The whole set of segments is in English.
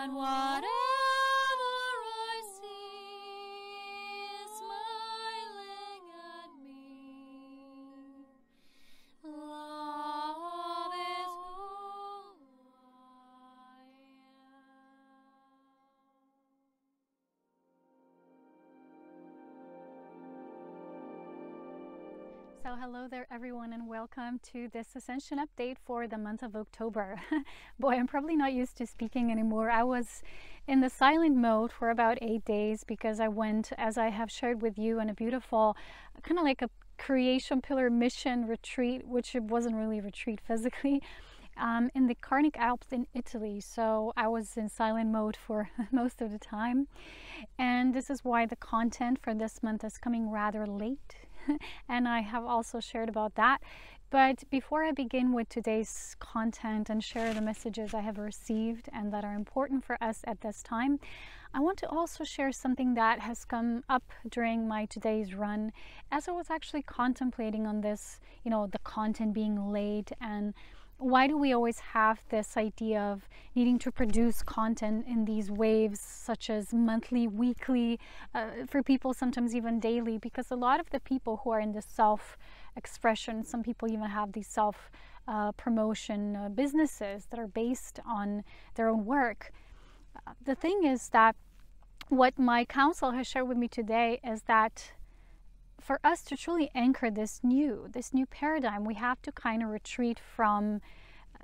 and whatever I see is smiling at me. Love is who I am. So hello there everyone, and welcome to this Ascension update for the month of October. Boy, I'm probably not used to speaking anymore. I was in the silent mode for about 8 days because I went, as I have shared with you, on a beautiful kind of like a creation pillar mission retreat, which it wasn't really a retreat physically, in the Carnic Alps in Italy. So I was in silent mode for most of the time, and this is why the content for this month is coming rather late. And I have also shared about that. But before I begin with today's content and share the messages I have received and that are important for us at this time, I want to also share something that has come up during my today's run as I was actually contemplating on this, the content being late, and why do we always have this idea of needing to produce content in these waves, such as monthly, weekly, for people sometimes even daily? Because a lot of the people who are in the self-expression, some people even have these self-promotion businesses that are based on their own work. The thing is that what my counsel has shared with me today is that for us to truly anchor this new paradigm, we have to kind of retreat from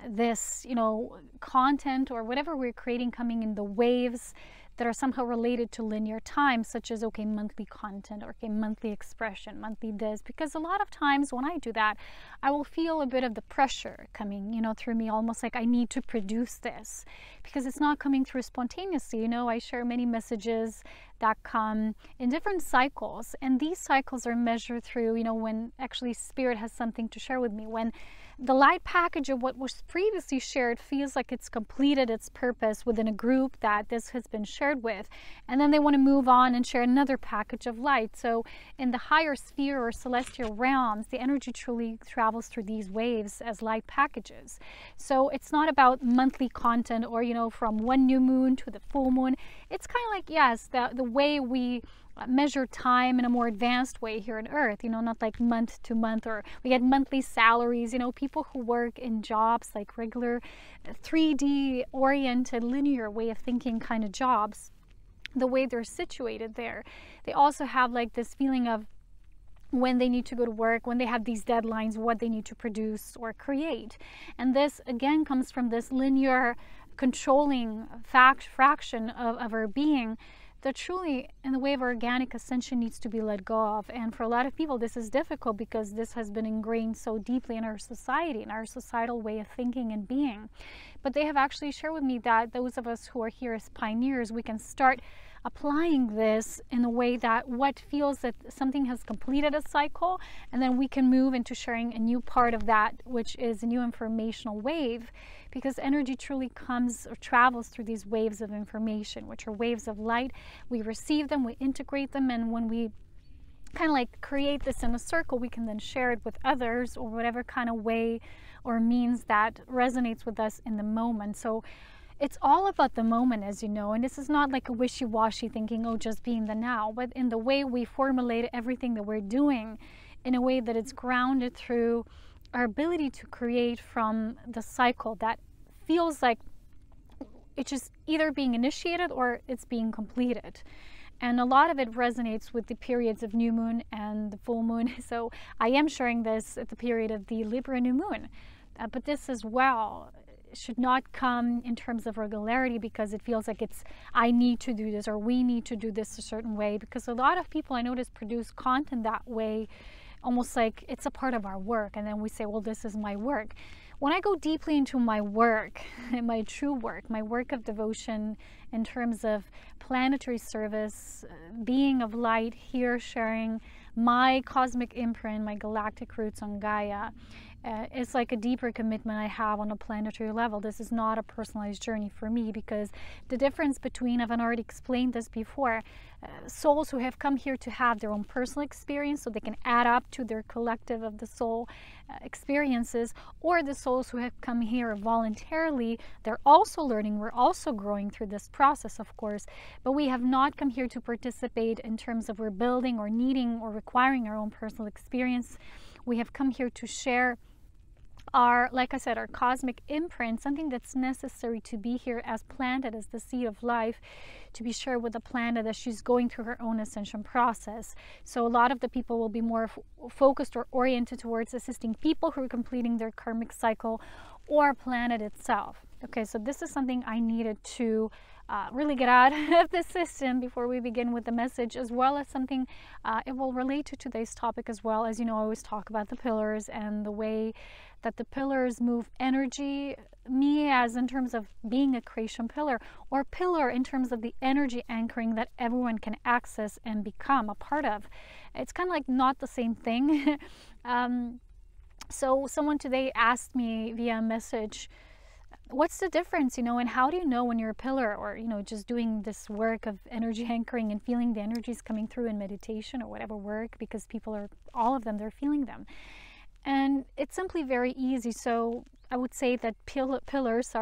this, content or whatever we're creating coming in the waves that are somehow related to linear time, such as, monthly content, or monthly expression, monthly this. Because a lot of times when I do that, I will feel a bit of the pressure coming, through me, almost like I need to produce this because it's not coming through spontaneously. I share many messages that come in different cycles, and these cycles are measured through, when actually Spirit has something to share with me, when the light package of what was previously shared feels like it's completed its purpose within a group that this has been shared with, and then they want to move on and share another package of light. So in the higher sphere or celestial realms, the energy truly travels through these waves as light packages. So it's not about monthly content or, from one new moon to the full moon. It's kind of like, yes, the way we measure time in a more advanced way here on Earth, not like month to month, or we get monthly salaries. People who work in jobs like regular 3D oriented linear way of thinking kind of jobs, the way they're situated there, they also have like this feeling of when they need to go to work, when they have these deadlines, what they need to produce or create. And this again comes from this linear controlling fraction of our being that truly, in the way of organic ascension, needs to be let go of. And for a lot of people, this is difficult because this has been ingrained so deeply in our society, in our societal way of thinking and being. But they have actually shared with me that those of us who are here as pioneers, we can start applying this in a way that what feels that something has completed a cycle, and then we can move into sharing a new part of that, which is a new informational wave, because energy truly comes or travels through these waves of information, which are waves of light. We receive them, we integrate them, and when we kind of like create this in a circle, we can then share it with others, or whatever kind of way or means that resonates with us in the moment. So it's all about the moment, as you know, and this is not like a wishy-washy thinking, just be in the now, but in the way we formulate everything that we're doing in a way that it's grounded through our ability to create from the cycle that feels like it's just either being initiated or it's being completed. And a lot of it resonates with the periods of new moon and the full moon. So I am sharing this at the period of the Libra New Moon. But this as well should not come in terms of regularity, because it feels like it's I need to do this or we need to do this a certain way, because a lot of people I notice produce content that way, almost like it's a part of our work, and then we say, well, this is my work. When I go deeply into my work, my true work, my work of devotion in terms of planetary service, being of light here, sharing my cosmic imprint, my galactic roots on Gaia, It's like a deeper commitment I have on a planetary level. This is not a personalized journey for me, because the difference between, I've already explained this before, souls who have come here to have their own personal experience so they can add up to their collective of the soul experiences, or the souls who have come here voluntarily. They're also learning, we're also growing through this process, of course, but we have not come here to participate in terms of we're building or needing or requiring our own personal experience. We have come here to share our, like I said, our cosmic imprint, something that's necessary to be here as planted as the seed of life, to be shared with the planet as she's going through her own ascension process. So a lot of the people will be more focused or oriented towards assisting people who are completing their karmic cycle, or planet itself. Okay, so this is something I needed to really get out of the system before we begin with the message, as well as something it will relate to today's topic as well. As you know, I always talk about the pillars and the way that the pillars move energy. Me, as in terms of being a creation pillar, or pillar in terms of the energy anchoring that everyone can access and become a part of. It's kind of like not the same thing. So someone today asked me via message, what's the difference, you know, and how do you know when you're a pillar, or, you know, just doing this work of energy anchoring and feeling the energies coming through in meditation or whatever work, because people are, all of them, they're feeling them. And it's simply very easy. So I would say that pillars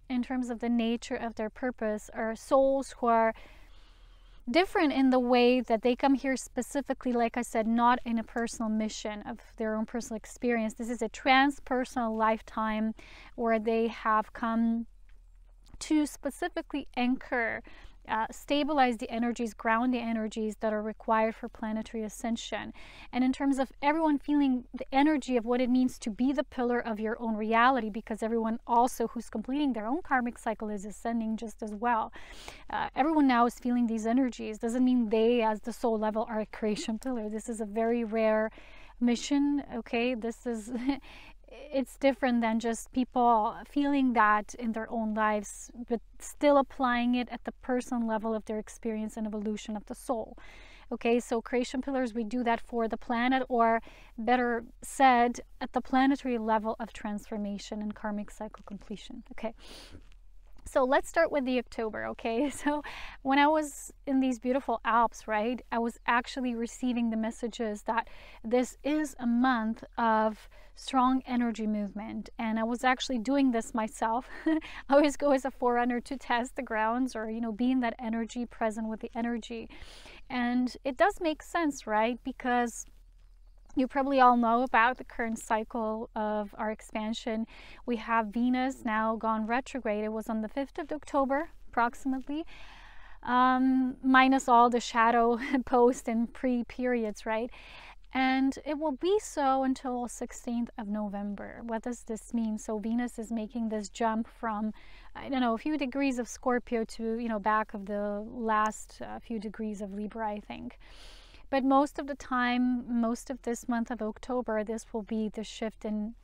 in terms of the nature of their purpose are souls who are different in the way that they come here specifically, like I said, not in a personal mission of their own personal experience. This is a transpersonal lifetime where they have come to specifically anchor, stabilize the energies, ground the energies that are required for planetary ascension. And in terms of everyone feeling the energy of what it means to be the pillar of your own reality, because everyone also who's completing their own karmic cycle is ascending just as well. Everyone now is feeling these energies. Doesn't mean they, as the soul level, are a creation pillar. This is a very rare mission, okay? This is it's different than just people feeling that in their own lives, but still applying it at the personal level of their experience and evolution of the soul. Okay, so creation pillars, we do that for the planet, or better said, at the planetary level of transformation and karmic cycle completion. Okay. So let's start with the October, okay? So when I was in these beautiful Alps, right, I was actually receiving the messages that this is a month of strong energy movement. And I was actually doing this myself. I always go as a forerunner to test the grounds, or, you know, be in that energy, present with the energy. And it does make sense, right? Because you probably all know about the current cycle of our expansion. We have Venus now gone retrograde. It was on the 5th of October, approximately, minus all the shadow post and pre-periods, right? And it will be so until 16th of November. What does this mean? So Venus is making this jump from, I don't know, a few degrees of Scorpio to, you know, back of the last few degrees of Libra, I think. But most of the time, most of this month of October, this will be the shift in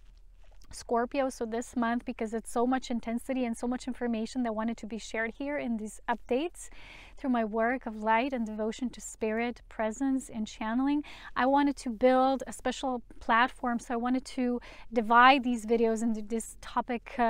Scorpio. So this month, because it's so much intensity and so much information that wanted to be shared here in these updates through my work of light and devotion to spirit, presence, and channeling, I wanted to build a special platform. So I wanted to divide these videos into this topic,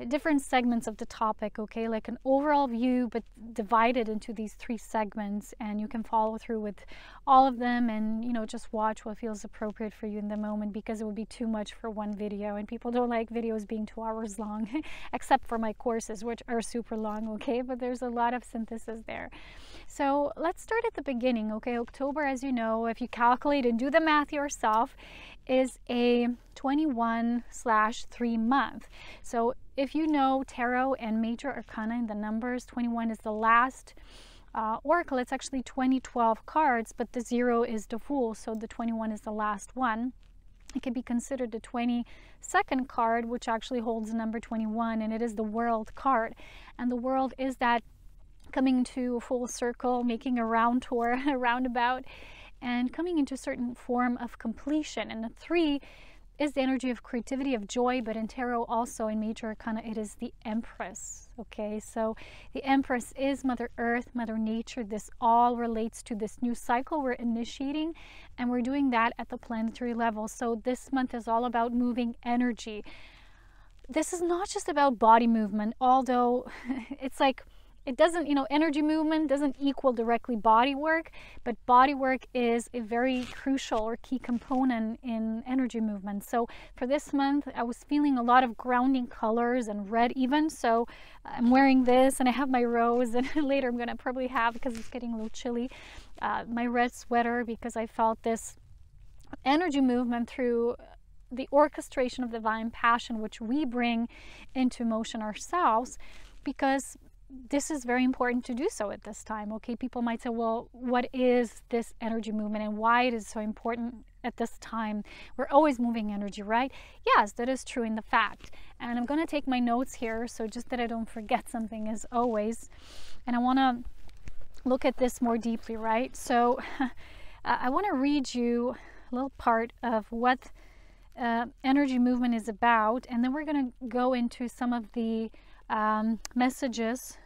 different segments of the topic, okay, like an overall view, but divided into these 3 segments, and you can follow through with all of them, and, you know, just watch what feels appropriate for you in the moment, because it would be too much for one video, and people don't like videos being 2 hours long, except for my courses, which are super long, okay, but there's a lot of synthesis there. So let's start at the beginning, okay? October, as you know, if you calculate and do the math yourself, is a 21/3 month. So if you know tarot and major arcana in the numbers, 21 is the last oracle. It's actually 2012 cards, but the 0 is the Fool, so the 21 is the last one. It can be considered the 22nd card, which actually holds the number 21, and it is the World card. And the World is that coming to a full circle, making a round tour, a roundabout, and coming into a certain form of completion. And the 3 is the energy of creativity, of joy, but in tarot also in major arcana it is the Empress. Okay, so the Empress is Mother Earth, Mother Nature. This all relates to this new cycle we're initiating, and we're doing that at the planetary level. So this month is all about moving energy. This is not just about body movement, although it's like it doesn't, you know, energy movement doesn't equal directly body work, but body work is a very crucial or key component in energy movement. So for this month, I was feeling a lot of grounding colors and red even. So I'm wearing this and I have my rose, and later I'm going to probably have, because it's getting a little chilly, my red sweater, because I felt this energy movement through the orchestration of divine passion, which we bring into motion ourselves, because this is very important to do so at this time. Okay, people might say, well, what is this energy movement and why it is so important at this time? We're always moving energy, right? Yes, that is true in the fact. And I'm going to take my notes here, so just that I don't forget something as always. And I want to look at this more deeply, right? So I want to read you a little part of what energy movement is about, and then we're going to go into some of the messages,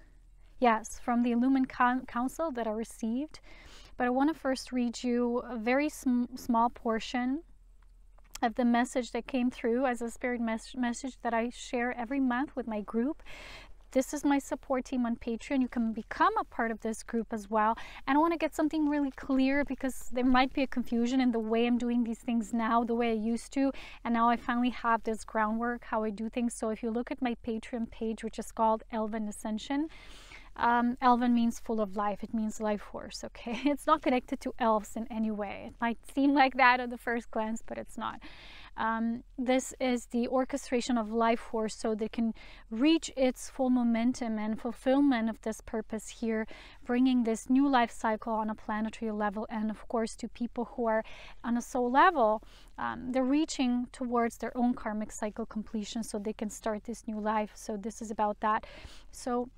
yes, from the Illumined Council that I received. But I want to first read you a very small portion of the message that came through as a spirit message that I share every month with my group. This is my support team on Patreon. You can become a part of this group as well. And I want to get something really clear, because there might be a confusion in the way I'm doing these things now, the way I used to. And now I finally have this groundwork, how I do things. So if you look at my Patreon page, which is called Elven Ascension, Elven means full of life. It means life force, okay? It's not connected to elves in any way. It might seem like that at the first glance, but it's not. This is the orchestration of life force, so they can reach its full momentum and fulfillment of this purpose here, bringing this new life cycle on a planetary level. And of course, to people who are on a soul level, they're reaching towards their own karmic cycle completion, so they can start this new life. So this is about that. So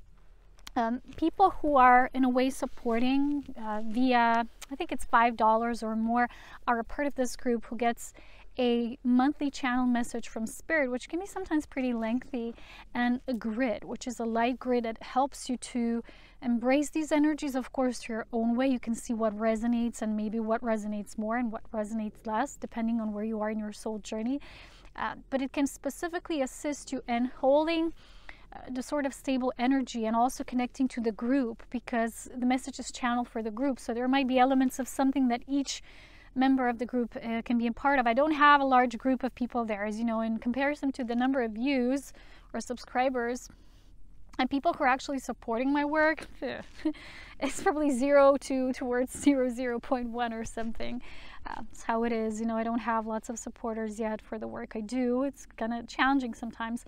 people who are in a way supporting via, I think it's $5 or more, are a part of this group who gets a monthly channel message from Spirit, which can be sometimes pretty lengthy, and a grid, which is a light grid that helps you to embrace these energies, of course, your own way. You can see what resonates and maybe what resonates more and what resonates less, depending on where you are in your soul journey. But it can specifically assist you in holding the sort of stable energy and also connecting to the group, because the message is channeled for the group. So there might be elements of something that each member of the group can be a part of. I don't have a large group of people there, as you know, in comparison to the number of views or subscribers and people who are actually supporting my work. It's probably 0 towards 0.1 or something. That's how it is. You know, I don't have lots of supporters yet for the work I do. It's kind of challenging sometimes.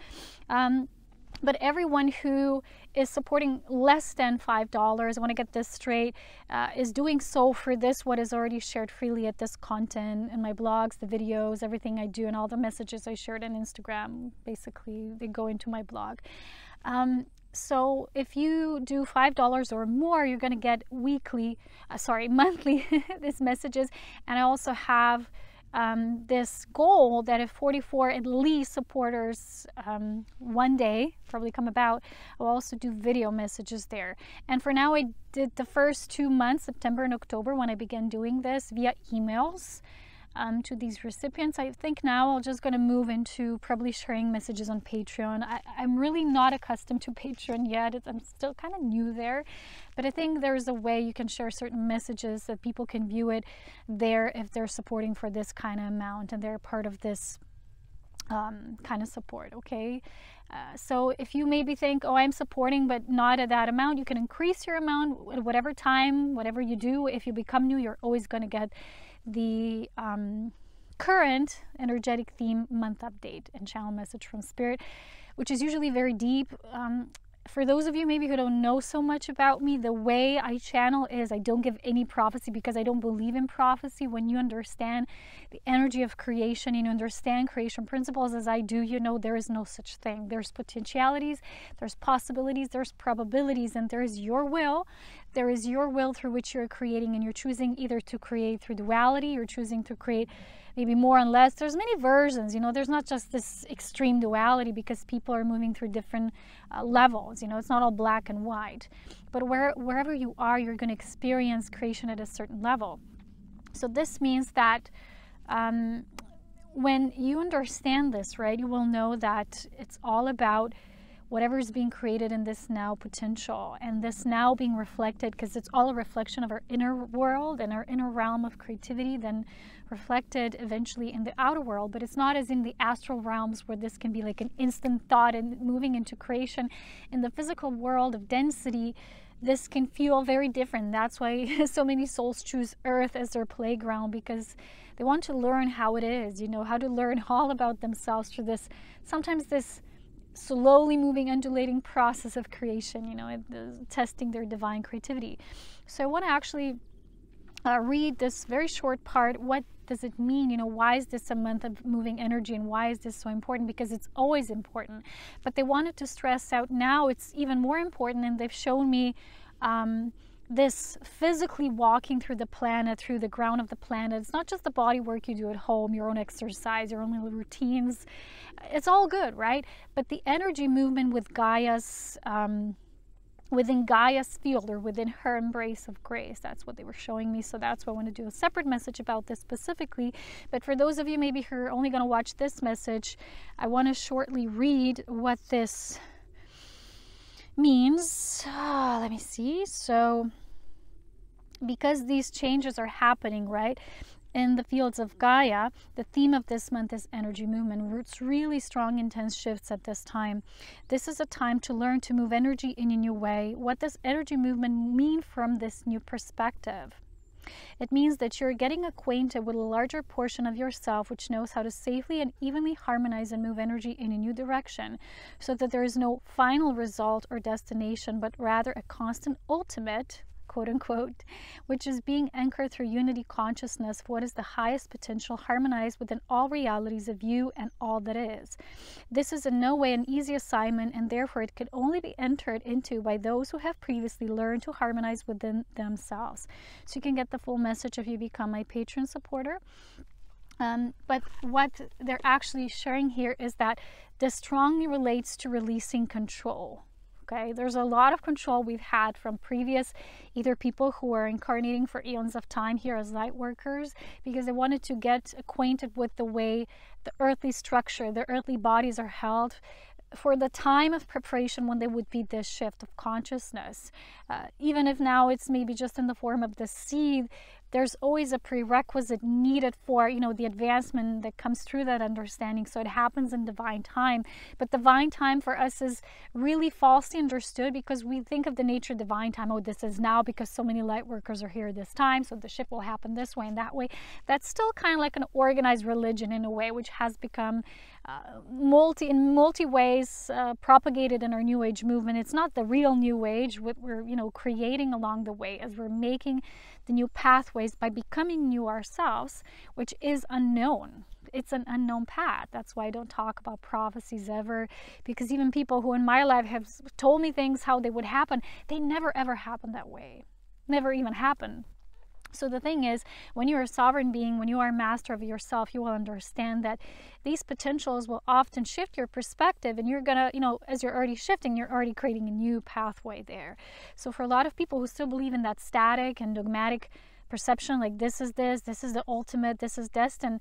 But everyone who is supporting less than $5, I want to get this straight, is doing so for this, what is already shared freely at this content in my blogs, the videos, everything I do, and all the messages I shared on Instagram. Basically, they go into my blog. So if you do $5 or more, you're going to get monthly these messages. And I also have this goal that if 44 at least supporters one day probably come about, I'll also do video messages there. And for now, I did the first 2 months, September and October, when I began doing this via emails to these recipients. I think now I'm just going to move into probably sharing messages on Patreon. I'm really not accustomed to Patreon yet. I'm still kind of new there, but I think there's a way you can share certain messages that people can view it there if they're supporting for this kind of amount and they're part of this kind of support, okay? So if you maybe think, oh, I'm supporting but not at that amount, you can increase your amount at whatever time, whatever you do. If you become new, you're always going to get the current energetic theme month update and channel message from Spirit, which is usually very deep. For those of you maybe who don't know so much about me, the way I channel is I don't give any prophecy, because I don't believe in prophecy. When you understand the energy of creation and you understand creation principles as I do, you know there is no such thing. There's potentialities, there's possibilities, there's probabilities, and there's your will there is your will through which you're creating, and you're choosing either to create through duality, you're choosing to create maybe more and less. There's many versions, you know, there's not just this extreme duality, because people are moving through different levels, you know, it's not all black and white. But wherever you are, you're going to experience creation at a certain level. So this means that when you understand this, right, you will know that it's all about whatever is being created in this now potential, and this now being reflected, because it's all a reflection of our inner world and our inner realm of creativity, then reflected eventually in the outer world. But it's not as in the astral realms where this can be like an instant thought and moving into creation. In the physical world of density, this can feel very different. That's why so many souls choose Earth as their playground, because they want to learn how it is, you know, how to learn all about themselves through this, sometimes this slowly moving, undulating process of creation, you know, testing their divine creativity. So I want to actually read this very short part. What does it mean? You know, why is this a month of moving energy, and why is this so important? Because it's always important. But they wanted to stress out now it's even more important, and they've shown me this physically walking through the planet, through the ground of the planet. It's not just the body work you do at home, your own exercise, your own little routines. It's all good, right? But the energy movement with Gaia's, within Gaia's field, or within her embrace of grace, that's what they were showing me. So that's why I want to do a separate message about this specifically. But for those of you maybe who are only going to watch this message, I want to shortly read what this means. Let me see. So because these changes are happening, right, in the fields of Gaia, the theme of this month is energy movement. It's really strong, intense shifts at this time. This is a time to learn to move energy in a new way. What does energy movement mean from this new perspective? It means that you're getting acquainted with a larger portion of yourself, which knows how to safely and evenly harmonize and move energy in a new direction, so that there is no final result or destination, but rather a constant ultimate, quote unquote, which is being anchored through unity consciousness of what is the highest potential, harmonized within all realities of you and all that is. This is in no way an easy assignment, and therefore it can only be entered into by those who have previously learned to harmonize within themselves. So you can get the full message if you become my patron supporter. But what they're actually sharing here is that this strongly relates to releasing control. Okay, there's a lot of control we've had from previous either people who are incarnating for eons of time here as light workers, because they wanted to get acquainted with the way the earthly structure, the earthly bodies are held for the time of preparation when there would be this shift of consciousness. Even if now it's maybe just in the form of the seed, there's always a prerequisite needed for, you know, the advancement that comes through that understanding. So it happens in divine time. But divine time for us is really falsely understood, because we think of the nature of divine time, oh, this is now because so many light workers are here this time, so the shift will happen this way and that way. That's still kind of like an organized religion in a way, which has become in multi ways propagated in our New Age movement. It's not the real New Age. What we're, you know, creating along the way as we're making the new pathways by becoming new ourselves, which is unknown. It's an unknown path. That's why I don't talk about prophecies ever, because even people who in my life have told me things how they would happen, they never ever happen that way. Never even happen. So the thing is, when you're a sovereign being, when you are a master of yourself, you will understand that these potentials will often shift your perspective, and you're gonna, you know, as you're already shifting, you're already creating a new pathway there. So for a lot of people who still believe in that static and dogmatic perception, like this is the ultimate, this is destined,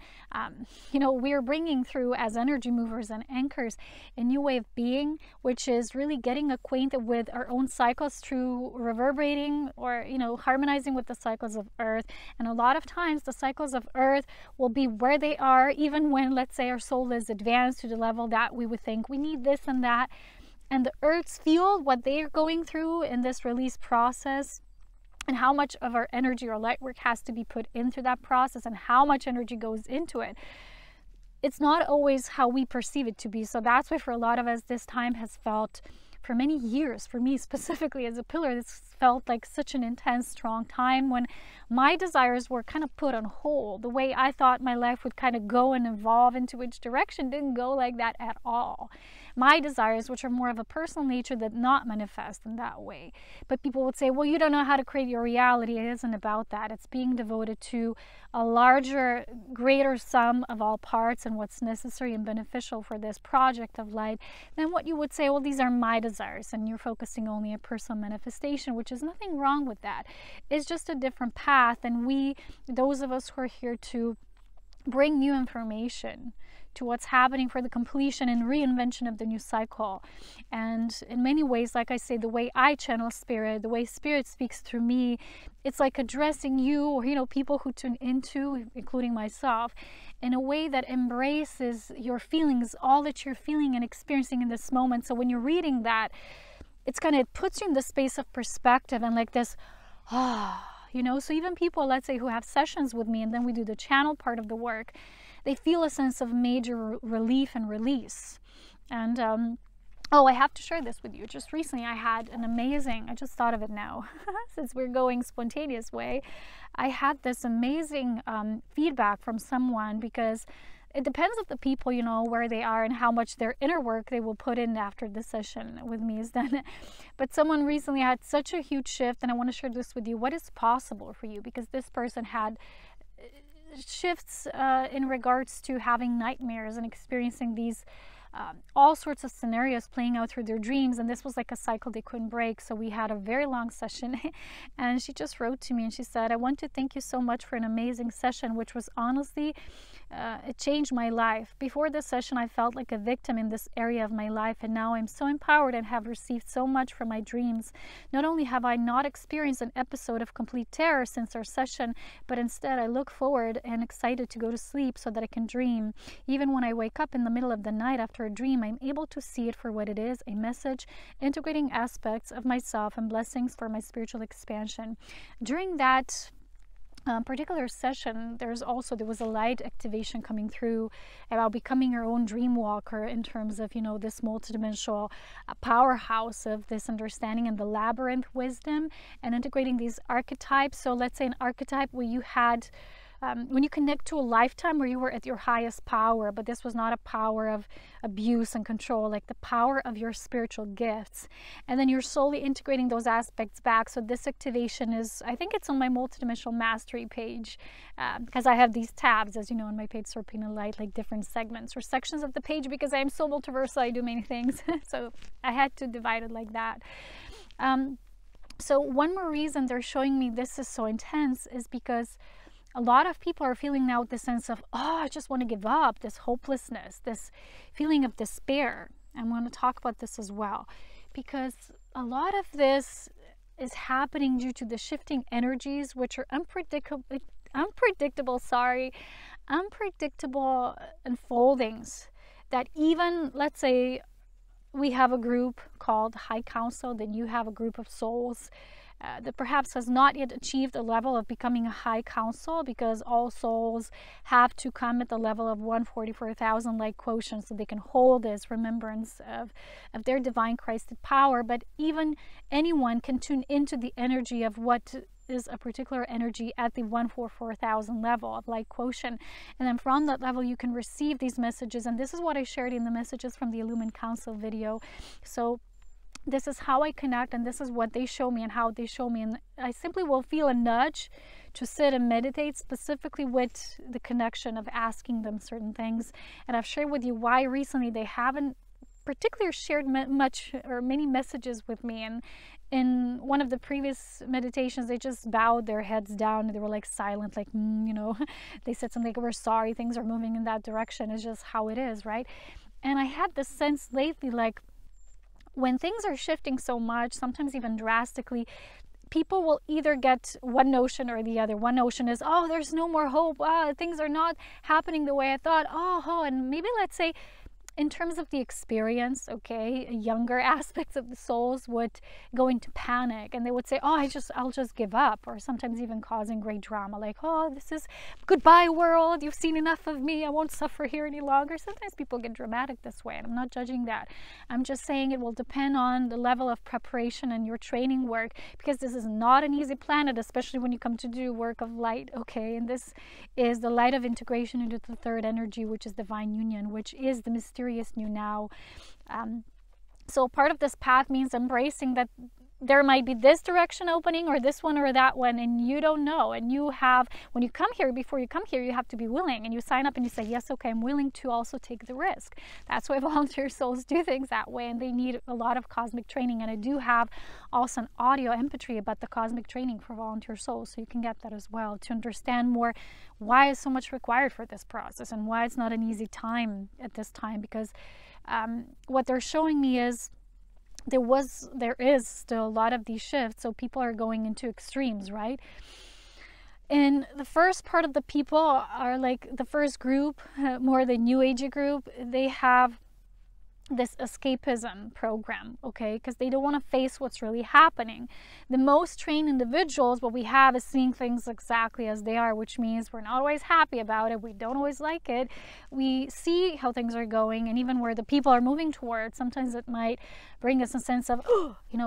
you know, we're bringing through as energy movers and anchors a new way of being, which is really getting acquainted with our own cycles through reverberating or, you know, harmonizing with the cycles of Earth. And a lot of times the cycles of Earth will be where they are, even when, let's say, our soul is advanced to the level that we would think we need this and that. And the Earth's field, what they're going through in this release process, and how much of our energy or light work has to be put into that process, and how much energy goes into it, it's not always how we perceive it to be. So that's why for a lot of us, this time has felt, for many years, for me specifically as a pillar, this felt like such an intense, strong time when my desires were kind of put on hold. The way I thought my life would kind of go and evolve into which direction didn't go like that at all. my desires, which are more of a personal nature, that not manifest in that way. But people would say, well, you don't know how to create your reality. It isn't about that. It's being devoted to a larger, greater sum of all parts and what's necessary and beneficial for this project of light. Then what you would say, well, these are my desires, and you're focusing only on personal manifestation, which is nothing wrong with that. It's just a different path, and we, those of us who are here to bring new information to what's happening for the completion and reinvention of the new cycle. And in many ways, like I say, the way I channel spirit, the way spirit speaks through me, it's like addressing you, or, you know, people who tune into, including myself, in a way that embraces your feelings, all that you're feeling and experiencing in this moment. So when you're reading that, it's kind of, it puts you in the space of perspective and like this, you know. So even people, let's say, who have sessions with me and then we do the channel part of the work, they feel a sense of major relief and release. And oh, I have to share this with you. Just recently I had an amazing, I just thought of it now, since we're going spontaneous way, I had this amazing feedback from someone, because it depends on the people, you know, where they are and how much their inner work they will put in after the session with me is done. But someone recently had such a huge shift, and I want to share this with you. What is possible for you? Because this person had shifts in regards to having nightmares and experiencing these all sorts of scenarios playing out through their dreams, and this was like a cycle they couldn't break. So we had a very long session and she just wrote to me and she said, I want to thank you so much for an amazing session, which was honestly it changed my life. Before this session I felt like a victim in this area of my life, and now I'm so empowered and have received so much from my dreams. Not only have I not experienced an episode of complete terror since our session, but instead I look forward and excited to go to sleep so that I can dream. Even when I wake up in the middle of the night after a dream, I'm able to see it for what it is, a message integrating aspects of myself and blessings for my spiritual expansion. During that particular session, there was a light activation coming through about becoming your own dream walker, in terms of, you know, this multidimensional powerhouse of this understanding and the labyrinth wisdom, and integrating these archetypes. So let's say an archetype where you had when you connect to a lifetime where you were at your highest power, but this was not a power of abuse and control, like the power of your spiritual gifts. And then you're slowly integrating those aspects back. So this activation is, I think it's on my multidimensional mastery page, because I have these tabs, as you know, on my page, Serpina Light, like different segments or sections of the page, because I am so multiversal, I do many things. So I had to divide it like that. So one more reason they're showing me this is so intense is because a lot of people are feeling now this sense of, oh, I just want to give up, this hopelessness, this feeling of despair. I'm going to talk about this as well, because a lot of this is happening due to the shifting energies, which are unpredictable unfoldings that even, let's say, we have a group called High Council, then you have a group of souls that perhaps has not yet achieved a level of becoming a high council, because all souls have to come at the level of 144,000 light quotient so they can hold this remembrance of their divine Christed power. But even anyone can tune into the energy of what is a particular energy at the 144,000 level of light quotient, and then from that level you can receive these messages. And this is what I shared in the messages from the Illumined Council video. So this is how I connect, and this is what they show me and how they show me. And I simply will feel a nudge to sit and meditate, specifically with the connection of asking them certain things. And I've shared with you why recently they haven't particularly shared much or many messages with me. And in one of the previous meditations, they just bowed their heads down and they were like silent, like, you know, they said something like, we're sorry, things are moving in that direction. It's just how it is, right? And I had this sense lately, like, when things are shifting so much, sometimes even drastically, people will either get one notion or the other. One notion is, oh, there's no more hope. Things are not happening the way I thought. And maybe, let's say, in terms of the experience, okay, younger aspects of the souls would go into panic and they would say, oh, I'll just give up, or sometimes even causing great drama, like, oh, this is goodbye world, you've seen enough of me, I won't suffer here any longer. Sometimes people get dramatic this way, and I'm not judging that. I'm just saying it will depend on the level of preparation and your training work, because this is not an easy planet, especially when you come to do work of light, okay? And this is the light of integration into the third energy, which is divine union, which is the mysterious serious new now. So part of this path means embracing that there might be this direction opening or this one or that one, and you don't know. And you have, when you come here, before you come here, you have to be willing, and you sign up and you say, yes, okay, I'm willing to also take the risk. That's why volunteer souls do things that way, and they need a lot of cosmic training. And I do have also an audio MP3 about the cosmic training for volunteer souls, so you can get that as well to understand more why is so much required for this process and why it's not an easy time at this time. Because what they're showing me is there is still a lot of these shifts, so people are going into extremes, right? And the first part of the people are like the first group, more the new agey group. They have this escapism program, okay, because they don't want to face what's really happening. The most trained individuals, what we have is seeing things exactly as they are, which means we're not always happy about it, we don't always like it, we see how things are going, and even where the people are moving towards, sometimes it might bring us a sense of,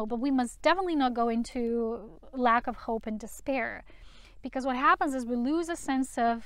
but we must definitely not go into lack of hope and despair, because what happens is we lose a sense of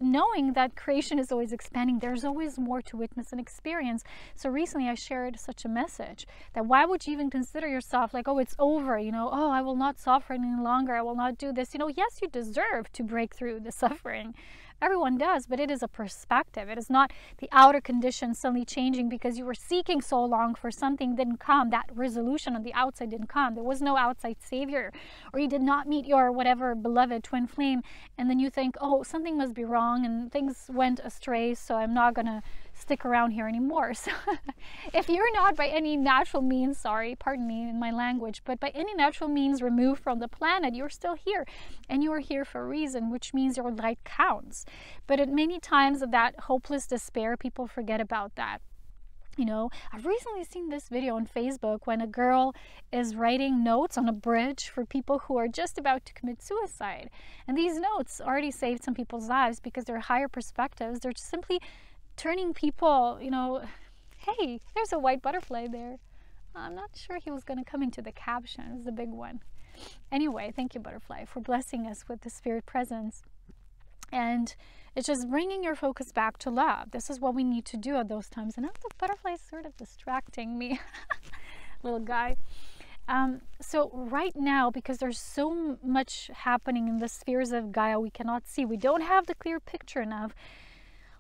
knowing that creation is always expanding. There's always more to witness and experience. So recently I shared such a message that why would you even consider yourself like, oh, it's over, oh, I will not suffer any longer, I will not do this. Yes, you deserve to break through the suffering. Everyone does, but it is a perspective. It is not the outer conditions suddenly changing because you were seeking so long for something didn't come. That resolution on the outside didn't come. There was no outside savior, or you did not meet your whatever beloved twin flame, and then you think, oh, something must be wrong and things went astray, so I'm not gonna stick around here anymore. So if you're not by any natural means, sorry, pardon me in my language, but by any natural means removed from the planet, you're still here, and you are here for a reason, which means your light counts. But at many times of that hopeless despair, people forget about that. I've recently seen this video on Facebook when a girl is writing notes on a bridge for people who are just about to commit suicide. And these notes already saved some people's lives because they're higher perspectives. They're simply turning people, hey, there's a white butterfly there. I'm not sure he was going to come into the caption. It's a big one. Anyway, thank you, butterfly, for blessing us with the spirit presence. And it's just bringing your focus back to love. This is what we need to do at those times. And now the butterfly is sort of distracting me, little guy. So right now, because there's so much happening in the spheres of Gaia we cannot see, we don't have the clear picture enough.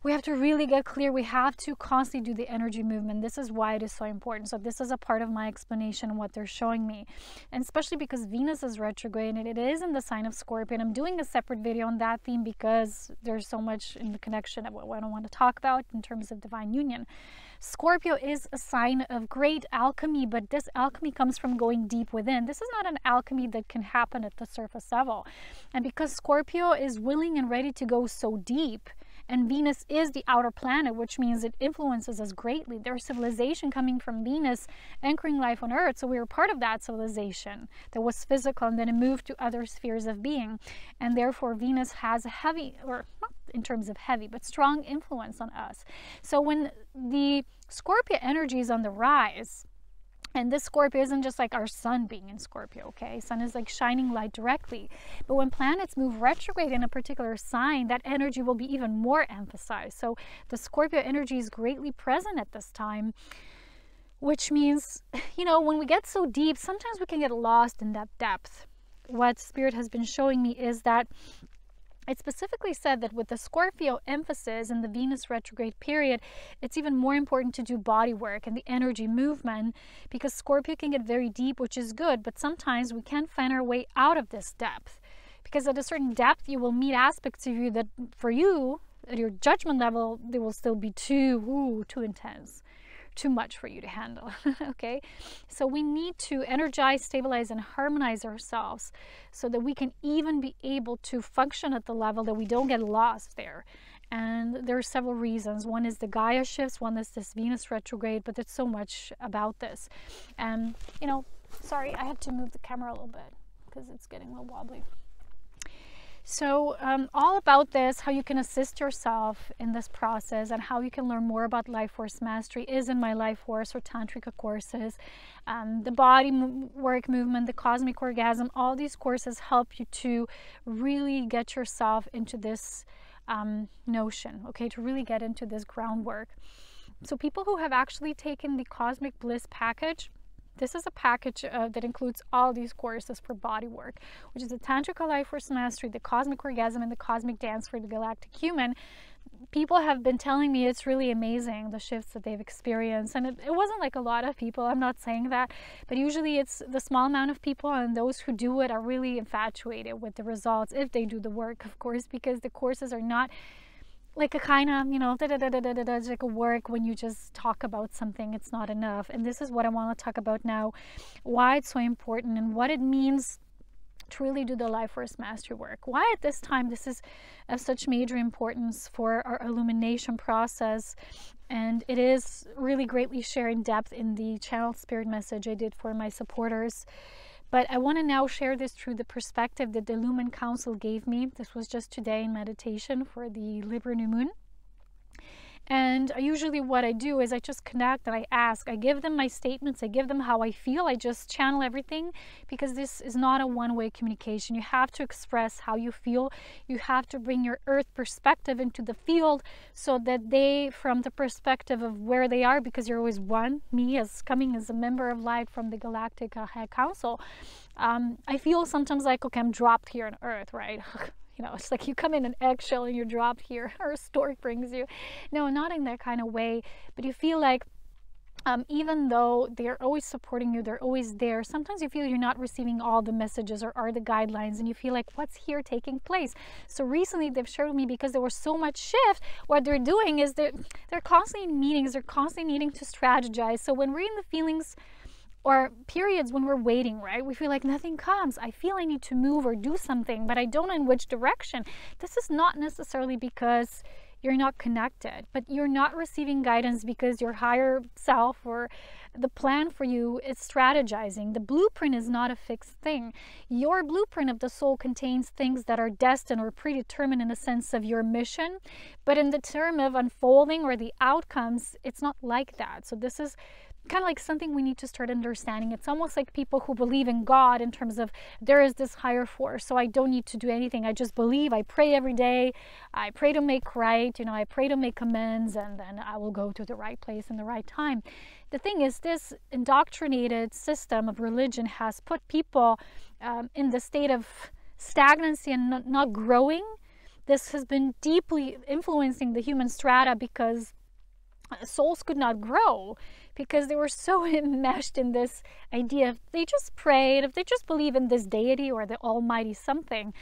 We have to really get clear. We have to constantly do the energy movement. This is why it is so important. So this is a part of my explanation of what they're showing me. And especially because Venus is retrograde and it is in the sign of Scorpio. And I'm doing a separate video on that theme because there's so much in the connection of what I want to talk about in terms of divine union. Scorpio is a sign of great alchemy, but this alchemy comes from going deep within. This is not an alchemy that can happen at the surface level. And because Scorpio is willing and ready to go so deep, and Venus is the outer planet, which means it influences us greatly. There's civilization coming from Venus, anchoring life on Earth. So we were part of that civilization that was physical, and then it moved to other spheres of being. And therefore, Venus has a heavy, or not in terms of heavy, but strong influence on us. So when the Scorpio energy is on the rise, and this Scorpio isn't just like our sun being in Scorpio, okay? Sun is like shining light directly. But when planets move retrograde in a particular sign, that energy will be even more emphasized. So the Scorpio energy is greatly present at this time, which means, when we get so deep, sometimes we can get lost in that depth. What Spirit has been showing me is that it specifically said that with the Scorpio emphasis in the Venus retrograde period, it's even more important to do body work and the energy movement, because Scorpio can get very deep, which is good, but sometimes we can't find our way out of this depth, because at a certain depth you will meet aspects of you that for you, at your judgment level, they will still be too intense, too much for you to handle. Okay, so we need to energize, stabilize, and harmonize ourselves so that we can even be able to function at the level that we don't get lost there. And there are several reasons. One is the Gaia shifts, one is this Venus retrograde, but there's so much about this. And sorry, I had to move the camera a little bit because it's getting a little wobbly. So all about this, how you can assist yourself in this process and how you can learn more about life force mastery is in my life force or tantrika courses. The body work movement, the cosmic orgasm, all these courses help you to really get yourself into this notion, okay, to really get into this groundwork. So people who have actually taken the Cosmic Bliss package, this is a package that includes all these courses for body work, which is the Tantric Life Force Mastery, the Cosmic Orgasm, and the Cosmic Dance for the Galactic Human. People have been telling me it's really amazing, the shifts that they've experienced. And it wasn't like a lot of people, I'm not saying that, but usually it's the small amount of people, and those who do it are really infatuated with the results, if they do the work, of course, because the courses are not like a kind of, you know, it's like a work when you just talk about something. It's not enough. And this is what I want to talk about now, why it's so important and what it means to really do the Life Force Mastery work. Why at this time this is of such major importance for our illumination process. And it is really greatly shared in depth in the channeled spirit message I did for my supporters. But I want to now share this through the perspective that the Lumen Council gave me. This was just today in meditation for the Libra New Moon. And usually what I do is I just connect and I ask. I give them my statements. I give them how I feel. I just channel everything, because this is not a one-way communication. You have to express how you feel. You have to bring your earth perspective into the field so that they, from the perspective of where they are, because you're always one, me as coming as a member of light from the Galactic Council, I feel sometimes like, okay, I'm dropped here on earth, right? You know, it's like you come in an eggshell and you're dropped here, or a stork brings you. No, not in that kind of way, but you feel like even though they're always supporting you, they're always there, sometimes you feel you're not receiving all the messages or the guidelines, and you feel like, what's here taking place? So recently they've shared with me, because there was so much shift, what they're doing is they're constantly in meetings, they're constantly needing to strategize. So when we're in the feelings or periods when we're waiting, right? We feel like nothing comes. I feel I need to move or do something, but I don't know in which direction. This is not necessarily because you're not connected, but you're not receiving guidance because your higher self or the plan for you is strategizing. The blueprint is not a fixed thing. Your blueprint of the soul contains things that are destined or predetermined in the sense of your mission, but in the term of unfolding or the outcomes, it's not like that. So this is kind of like something we need to start understanding. It's almost like people who believe in God in terms of there is this higher force, so I don't need to do anything. I just believe. I pray every day. I pray to make right. You know, I pray to make amends, and then I will go to the right place in the right time. The thing is, this indoctrinated system of religion has put people in the state of stagnancy and not growing. This has been deeply influencing the human strata, because souls could not grow, because they were so enmeshed in this idea. If they just prayed, if they just believe in this deity or the almighty something,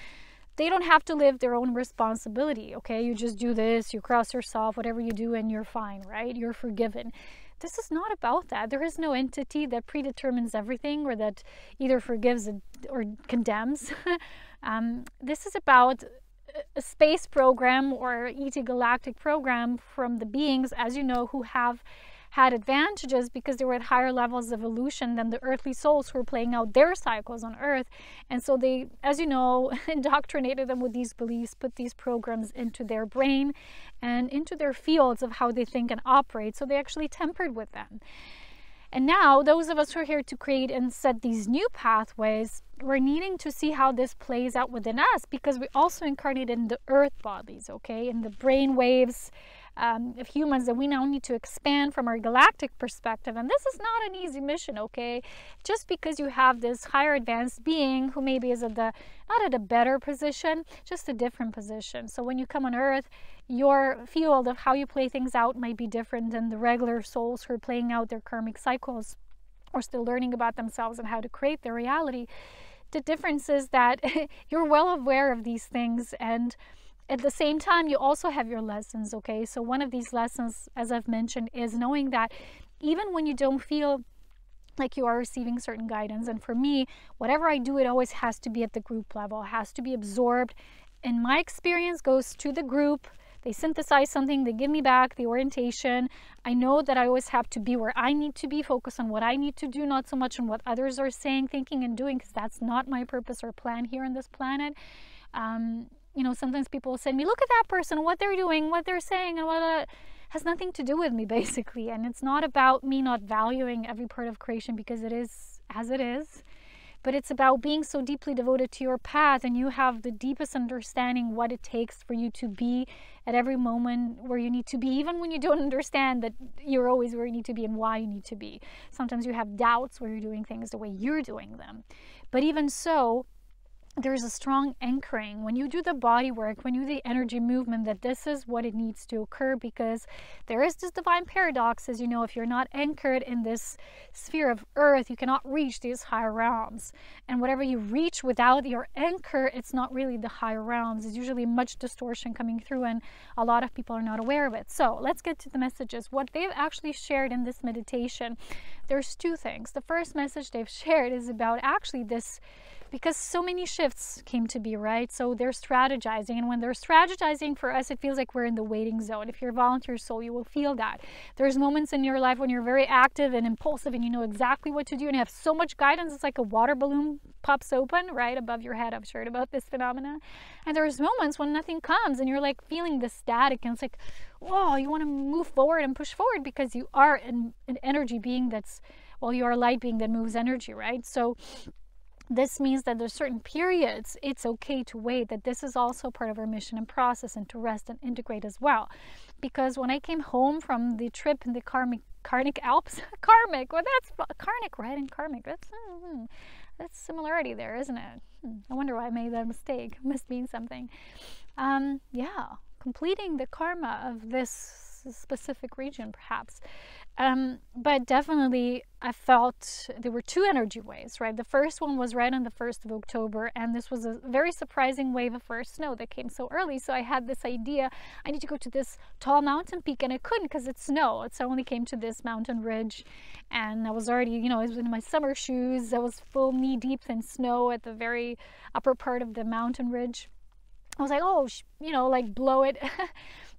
they don't have to live their own responsibility. Okay, you just do this, you cross yourself, whatever you do, and you're fine, right? You're forgiven. This is not about that. There is no entity that predetermines everything, or that either forgives or condemns. This is about a space program or ET Galactic program from the beings, as you know, who have had advantages because they were at higher levels of evolution than the earthly souls who were playing out their cycles on Earth. And so they, as you know, indoctrinated them with these beliefs, put these programs into their brain and into their fields of how they think and operate. So they actually tempered with them. And now those of us who are here to create and set these new pathways, we're needing to see how this plays out within us, because we also incarnate in the earth bodies, okay, in the brain waves of humans that we now need to expand from our galactic perspective. And this is not an easy mission, okay? Just because you have this higher advanced being who maybe is at the, not at a better position, just a different position. So when you come on Earth, your field of how you play things out might be different than the regular souls who are playing out their karmic cycles or still learning about themselves and how to create their reality. The difference is that you're well aware of these things, and at the same time, you also have your lessons, okay? So one of these lessons, as I've mentioned, is knowing that even when you don't feel like you are receiving certain guidance, and for me, whatever I do, it always has to be at the group level, it has to be absorbed. In my experience, goes to the group. They synthesize something, they give me back the orientation. I know that I always have to be where I need to be, focus on what I need to do, not so much on what others are saying, thinking, and doing, because that's not my purpose or plan here on this planet. You know, sometimes people will send me, look at that person, what they're doing, what they're saying, and what has nothing to do with me, basically. And it's not about me not valuing every part of creation, because it is as it is. but it's about being so deeply devoted to your path, and you have the deepest understanding what it takes for you to be at every moment where you need to be, even when you don't understand that you're always where you need to be and why you need to be. Sometimes you have doubts where you're doing things the way you're doing them. But even so, there's a strong anchoring when you do the body work, when you do the energy movement, that this is what it needs to occur, because there is this divine paradox, as you know, if you're not anchored in this sphere of earth, you cannot reach these higher realms. And whatever you reach without your anchor, it's not really the higher realms. It's usually much distortion coming through, and a lot of people are not aware of it. So let's get to the messages. What they've actually shared in this meditation, there's two things. The first message they've shared is about actually this, because so many shifts came to be, right? So they're strategizing, and when they're strategizing, for us, it feels like we're in the waiting zone. If you're a volunteer soul, you will feel that. There's moments in your life when you're very active and impulsive, and you know exactly what to do, and you have so much guidance. It's like a water balloon pops open right above your head. I've heard about this phenomena. And there's moments when nothing comes, and you're like feeling the static, and it's like, whoa, you want to move forward and push forward, because you are an energy being that's, well, you are a light being that moves energy, right? So this means that there's certain periods it's okay to wait, that this is also part of our mission and process, and to rest and integrate as well. Because when I came home from the trip in the Karmic Alps, karmic, well, that's karmic, right? And karmic, that's similarity there, isn't it? I wonder why I made that mistake. Must mean something. Yeah, completing the karma of this specific region, perhaps. But definitely I felt there were two energy waves, right? The first one was right on the 1st of October, and this was a very surprising wave of first snow that came so early. So I had this idea, I need to go to this tall mountain peak, and I couldn't because it's snow. So I only came to this mountain ridge, and I was already, you know, I was in my summer shoes. I was full knee deep in snow at the very upper part of the mountain ridge. I was like, oh, you know, like blow it.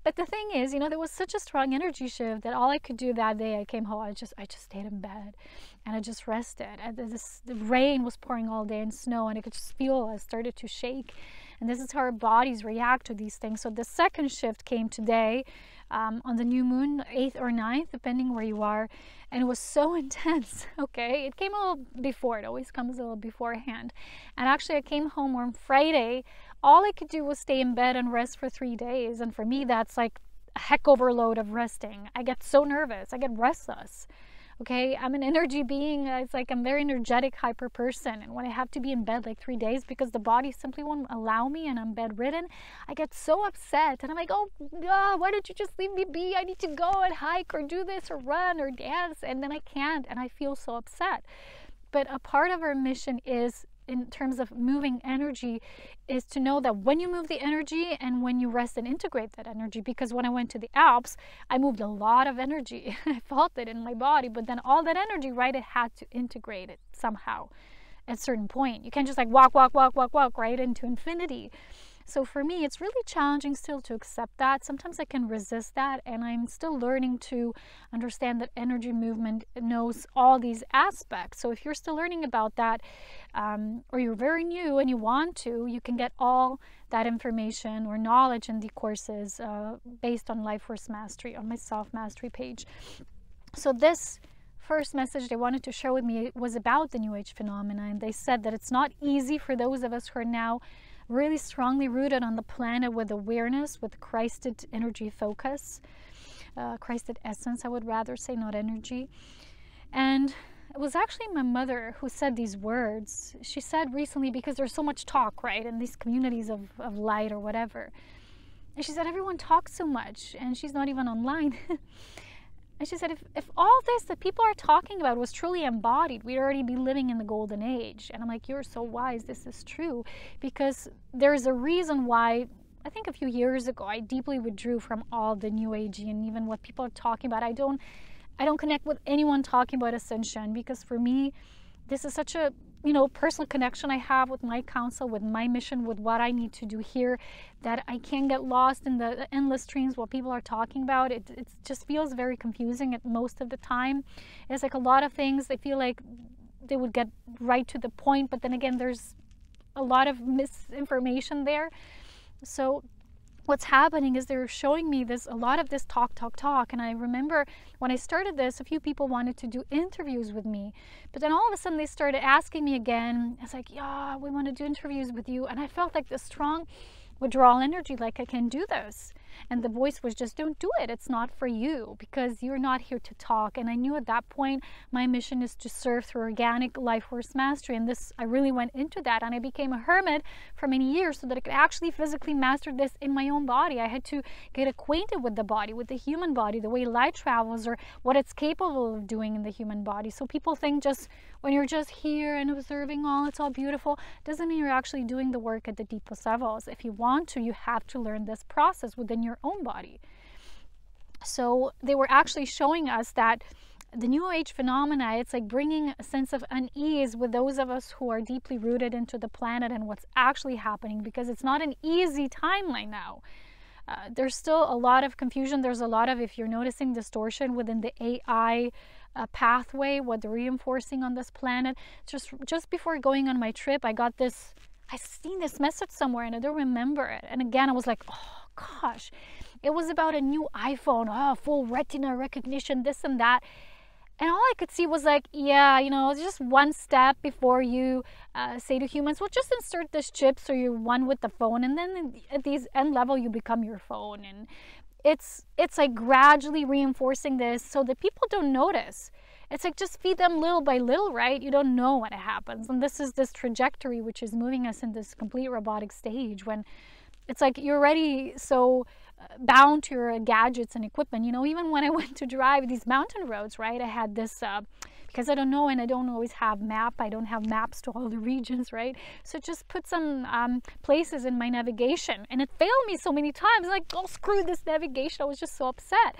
But the thing is, you know, there was such a strong energy shift that all I could do that day, I came home, I just stayed in bed, and I just rested. And the rain was pouring all day and snow, and I could just feel I started to shake. And this is how our bodies react to these things. So the second shift came today on the new moon, 8th or 9th, depending where you are. And it was so intense, okay? It came a little before. It always comes a little beforehand. And actually, I came home on Friday. All I could do was stay in bed and rest for 3 days. And for me, that's like a heck overload of resting. I get so nervous. I get restless. Okay, I'm an energy being. It's like I'm a very energetic, hyper person. And when I have to be in bed like 3 days because the body simply won't allow me and I'm bedridden, I get so upset. And I'm like, oh, why don't you just leave me be? I need to go and hike or do this or run or dance. And then I can't. And I feel so upset. But a part of our mission is, in terms of moving energy, is to know that when you move the energy and when you rest and integrate that energy, because when I went to the Alps, I moved a lot of energy. I felt it in my body, but then all that energy, right, it had to integrate it somehow at a certain point. You can't just like walk right into infinity. So for me, it's really challenging still to accept that. Sometimes I can resist that, and I'm still learning to understand that energy movement knows all these aspects. So if you're still learning about that, or you're very new and you want to, you can get all that information or knowledge in the courses based on Life Force Mastery on my Self-Mastery page. So this first message they wanted to share with me was about the New Age phenomena, and they said that it's not easy for those of us who are now really strongly rooted on the planet with awareness, with Christed energy focus, Christed essence, I would rather say, not energy. And it was actually my mother who said these words. She said recently, because there's so much talk, right, in these communities of light or whatever. And she said, everyone talks so much, and she's not even online. And she said, if all this that people are talking about was truly embodied, we'd already be living in the golden age. And I'm like, you're so wise. This is true. Because there's a reason why, I think a few years ago, I deeply withdrew from all the New Agey and even what people are talking about. I don't connect with anyone talking about Ascension, because for me, this is such a, you know, personal connection I have with my counsel, with my mission, with what I need to do here, that I can't get lost in the endless streams what people are talking about. It just feels very confusing at most of the time. It's like a lot of things, they feel like they would get right to the point, but then again, there's a lot of misinformation there. So what's happening is they're showing me a lot of this talk. And I remember when I started this, a few people wanted to do interviews with me, but then all of a sudden they started asking me again. It's like, yeah, we want to do interviews with you. And I felt like this strong withdrawal energy, like I can do this. And the voice was just, don't do it. It's not for you, because you're not here to talk. And I knew at that point my mission is to serve through organic life force mastery. And this, I really went into that, and I became a hermit for many years so that I could actually physically master this in my own body. I had to get acquainted with the body, with the human body, the way light travels, or what it's capable of doing in the human body. So people think just when you're just here and observing all, it's all beautiful, doesn't mean you're actually doing the work at the deepest levels. If you want to, you have to learn this process within your own body. So they were actually showing us that the New Age phenomena, it's like bringing a sense of unease with those of us who are deeply rooted into the planet and what's actually happening, because it's not an easy timeline now. There's still a lot of confusion. There's a lot of, if you're noticing, distortion within the AI pathway, what they're reinforcing on this planet. Just before going on my trip, I seen this message somewhere and I don't remember it. And again, I was like, oh gosh, it was about a new iPhone, full retina recognition, this and that. And all I could see was like, yeah, it's just one step before you say to humans, well, just insert this chip so you're one with the phone. And then at the end level, you become your phone. And it's like gradually reinforcing this so that people don't notice. It's like just feed them little by little, right? You don't know when it happens. And this is this trajectory which is moving us in this complete robotic stage, when it's like you're already so bound to your gadgets and equipment. Even when I went to drive these mountain roads, right, I had this because I don't know, and I don't always have I don't have maps to all the regions, right? So just put some places in my navigation, and it failed me so many times. Like, oh, screw this navigation. I was just so upset.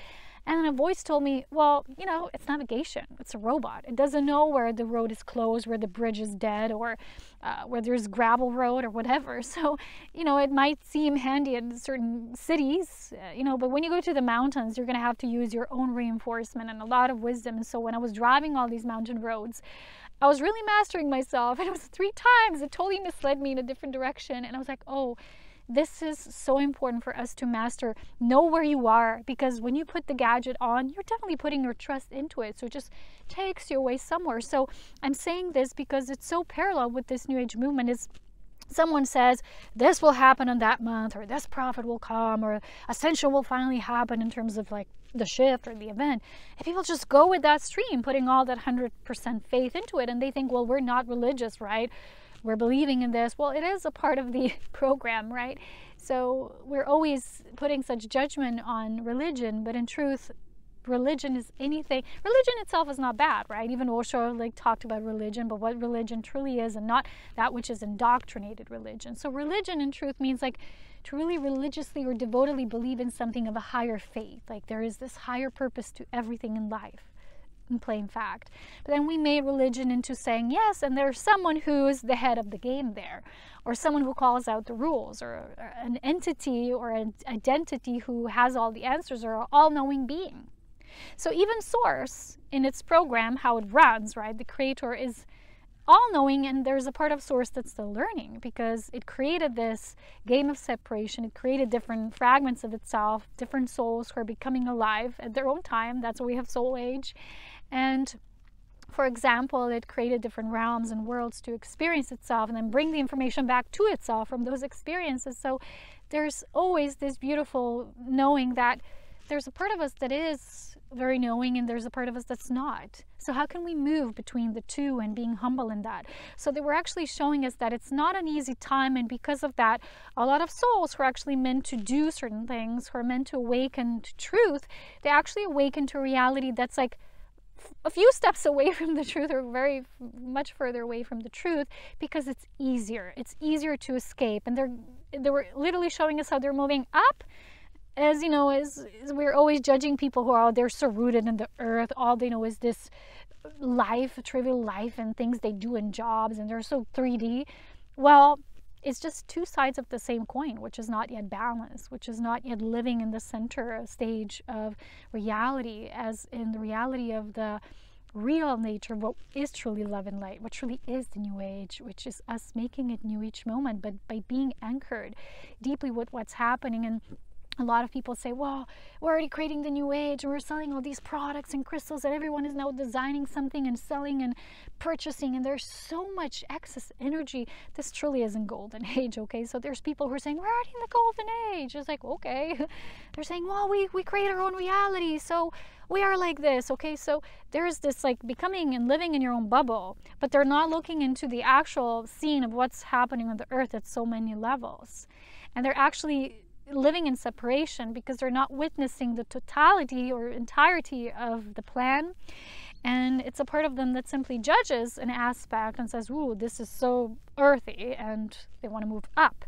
And then a voice told me, well, it's navigation. It's a robot. It doesn't know where the road is closed, where the bridge is dead, or where there's gravel road or whatever. So, it might seem handy in certain cities, but when you go to the mountains, you're going to have to use your own reinforcement and a lot of wisdom. And so when I was driving all these mountain roads, I was really mastering myself. And it was 3 times. It totally misled me in a different direction. And I was like, oh, this is so important for us to master. Know where you are, because when you put the gadget on, you're definitely putting your trust into it. So it just takes you away somewhere. So I'm saying this because it's so parallel with this New Age movement. Is someone says this will happen on that month, or this prophet will come, or Ascension will finally happen in terms of like the shift or the event. And people just go with that stream, putting all that 100% faith into it. And they think, well, we're not religious, right? We're believing in this. Well, it is a part of the program, right? So we're always putting such judgment on religion, but in truth, religion is anything. Religion itself is not bad, right? Even Osho talked about religion, but what religion truly is, and not that which is indoctrinated religion. So religion in truth means to really religiously or devotedly believe in something of a higher faith. Like there is this higher purpose to everything in life, in plain fact. But then we made religion into saying yes, and there's someone who's the head of the game there, or someone who calls out the rules, or an entity or an identity who has all the answers, or an all-knowing being. So even Source, in its program, how it runs, right, the creator is all-knowing, and there's a part of Source that's still learning, because it created this game of separation. It created different fragments of itself, different souls who are becoming alive at their own time. That's why we have Soul Age. And for example, it created different realms and worlds to experience itself and then bring the information back to itself from those experiences. So there's always this beautiful knowing that there's a part of us that is very knowing, and there's a part of us that's not. So how can we move between the two and being humble in that? So they were actually showing us that it's not an easy time, and because of that, a lot of souls who are actually meant to do certain things, who are meant to awaken to truth, they actually awaken to reality that's like a few steps away from the truth, or very much further away from the truth, because it's easier. It's easier to escape. And they were literally showing us how they're moving up. As we're always judging people who are, they're so rooted in the earth. All they know is this life, trivial life, and things they do in jobs, and they're so 3D. Well, it's just two sides of the same coin, which is not yet balanced, which is not yet living in the center stage of reality, as in the reality of the real nature of what is truly love and light, what truly is the new age, which is us making it new each moment, but by being anchored deeply with what's happening. And a lot of people say, well, we're already creating the new age and we're selling all these products and crystals and everyone is now designing something and selling and purchasing, and there's so much excess energy. This truly isn't golden age, okay? So there's people who are saying, we're already in the golden age. It's like, okay. They're saying, well, we create our own reality, so we are like this, okay? So there's this like becoming and living in your own bubble, but they're not looking into the actual scene of what's happening on the earth at so many levels. And they're actually living in separation because they're not witnessing the totality or entirety of the plan. And it's a part of them that simply judges an aspect and says, ooh, this is so earthy, and they want to move up.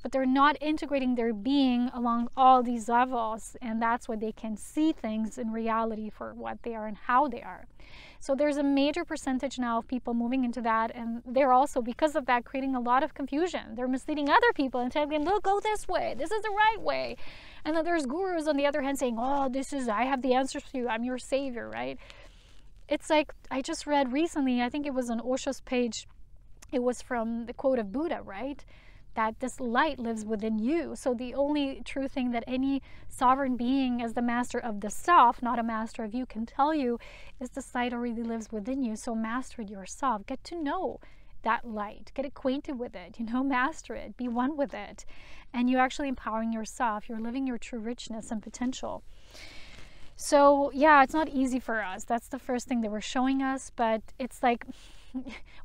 But they're not integrating their being along all these levels, and that's why they can see things in reality for what they are and how they are. So there's a major percentage now of people moving into that, and they're also, because of that, creating a lot of confusion. They're misleading other people and telling them, look, go this way, this is the right way. And then there's gurus on the other hand saying, oh, I have the answers for you, I'm your savior, right? It's like, I just read recently, I think it was on Osho's page, it was from the quote of Buddha, right? That this light lives within you. So the only true thing that any sovereign being as the master of the self, not a master of you, can tell you is this light already lives within you. So master it yourself. Get to know that light. Get acquainted with it. Master it. Be one with it. And you're actually empowering yourself. You're living your true richness and potential. So yeah, it's not easy for us. That's the first thing they were showing us. But it's like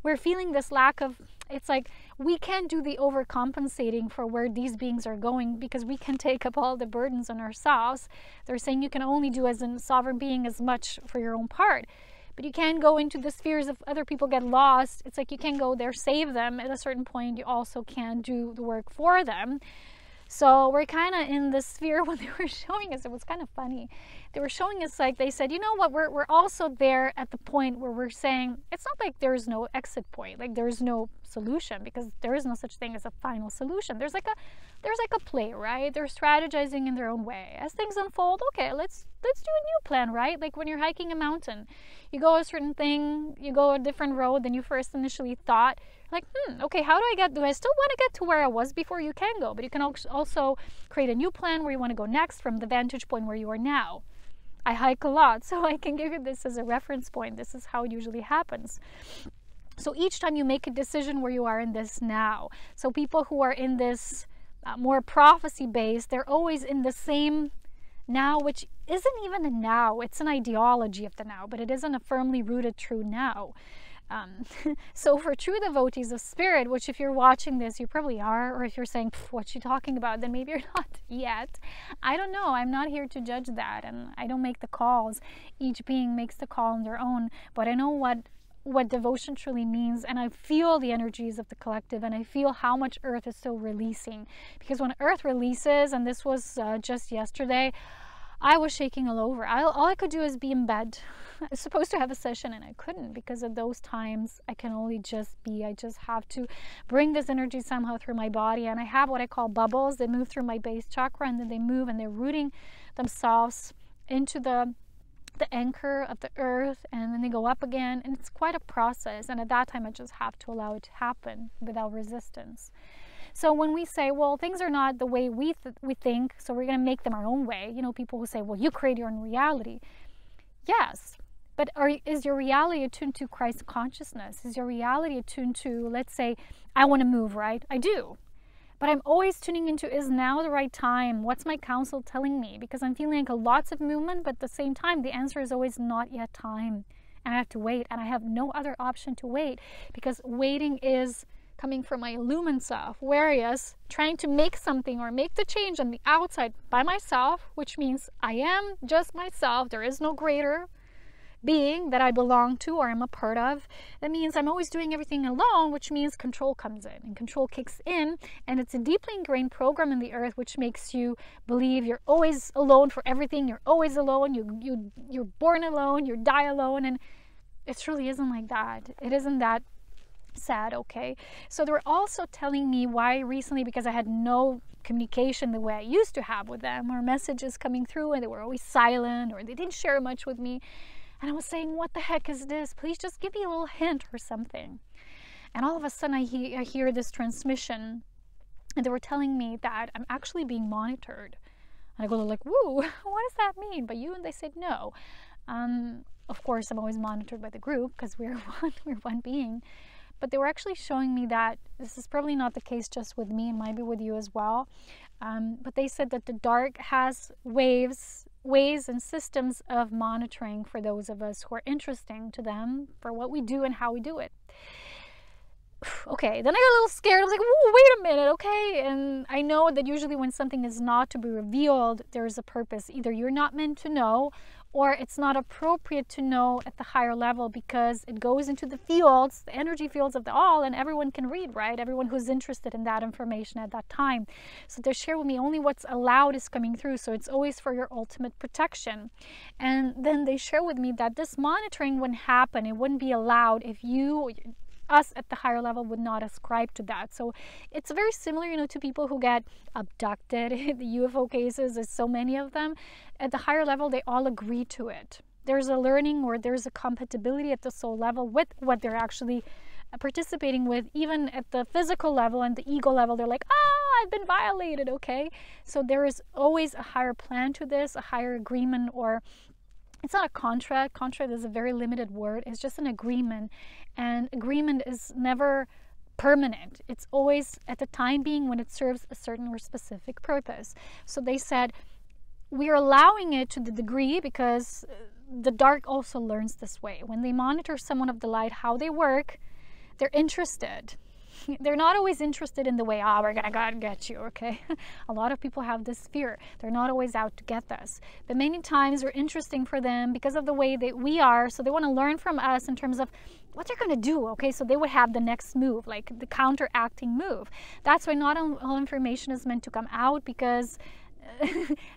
we're feeling this lack of, it's like we can't do the overcompensating for where these beings are going because we can take up all the burdens on ourselves. They're saying you can only do as a sovereign being as much for your own part, but you can't go into the spheres if other people get lost. It's like you can go there, save them. At a certain point, you also can't do the work for them. So we're kind of in this sphere. When they were showing us, it was kind of funny. They were showing us, like, they said, you know what, we're also there at the point where we're saying, it's not like there's no exit point, like there's no solution, because there is no such thing as a final solution. There's like a play, right? They're strategizing in their own way. As things unfold, okay, let's do a new plan, right? Like when you're hiking a mountain, you go a certain thing, you go a different road than you first initially thought. Like, okay, how do I still want to get to where I was before? You can go, but you can also create a new plan where you want to go next from the vantage point where you are now. I hike a lot, so I can give you this as a reference point. This is how it usually happens. So each time you make a decision where you are in this now. So people who are in this more prophecy-based, they're always in the same now, which isn't even a now. It's an ideology of the now, but it isn't a firmly rooted true now. So for true devotees of spirit, which if you're watching this, you probably are, or if you're saying, what's she talking about, then maybe you're not yet. I don't know. I'm not here to judge that, and I don't make the calls. Each being makes the call on their own, but I know what devotion truly means, and I feel the energies of the collective, and I feel how much Earth is still releasing. Because when Earth releases, and this was just yesterday, I was shaking all over. All I could do is be in bed. I was supposed to have a session and I couldn't, because at those times I can only just be. I just have to bring this energy somehow through my body, and I have what I call bubbles. They move through my base chakra, and then they move and they're rooting themselves into the anchor of the earth, and then they go up again, and it's quite a process. And at that time I just have to allow it to happen without resistance. So when we say, well, things are not the way we think, so we're going to make them our own way, people who say, well, you create your own reality. Yes, but is your reality attuned to Christ consciousness? Is your reality attuned to, let's say, I want to move, right? I do. But I'm always tuning into, is now the right time? What's my counsel telling me? Because I'm feeling like lots of movement, but at the same time, the answer is always not yet time. And I have to wait, and I have no other option to wait, because waiting is coming from my illumined self, whereas trying to make something or make the change on the outside by myself, which means I am just myself, there is no greater being that I belong to or am a part of. That means I'm always doing everything alone, which means control comes in, and control kicks in, and it's a deeply ingrained program in the earth which makes you believe you're always alone for everything. You're always alone. You're born alone. You die alone, and it truly isn't like that. It isn't that sad, okay? So they were also telling me why recently, because I had no communication the way I used to have with them, or messages coming through and they were always silent, or they didn't share much with me. And I was saying, what the heck is this? Please just give me a little hint or something. And all of a sudden I hear this transmission, and they were telling me that I'm actually being monitored. And I go like, woo, what does that mean? But you, and they said no. Of course, I'm always monitored by the group because we're one being. But they were actually showing me that this is probably not the case just with me, it might be with you as well. But they said that the dark has ways and systems of monitoring for those of us who are interesting to them for what we do and how we do it. Okay, then I got a little scared. I was like, whoa, wait a minute, okay? And I know that usually when something is not to be revealed, there is a purpose. Either you're not meant to know, or it's not appropriate to know at the higher level because it goes into the fields, the energy fields of the all, and everyone can read, right? Everyone who's interested in that information at that time. So they share with me only what's allowed is coming through. So it's always for your ultimate protection. And then they share with me that this monitoring wouldn't happen. It wouldn't be allowed if us at the higher level would not ascribe to that. So it's very similar, to people who get abducted. The UFO cases, there's so many of them. At the higher level, they all agree to it. There's a learning, or there's a compatibility at the soul level with what they're actually participating with. Even at the physical level and the ego level, they're like, I've been violated, okay? So there is always a higher plan to this, a higher agreement, or it's not a contract. Contract is a very limited word. It's just an agreement. And agreement is never permanent. It's always at the time being when it serves a certain or specific purpose. So they said, we are allowing it to the degree because the dark also learns this way. When they monitor someone of the light, how they work, they're interested. They're not always interested in the way, we're gonna get you, okay? A lot of people have this fear. They're not always out to get us. But many times we're interesting for them because of the way that we are. So they want to learn from us in terms of what they're gonna do, okay? So they would have the next move, like the counteracting move. That's why not all information is meant to come out, because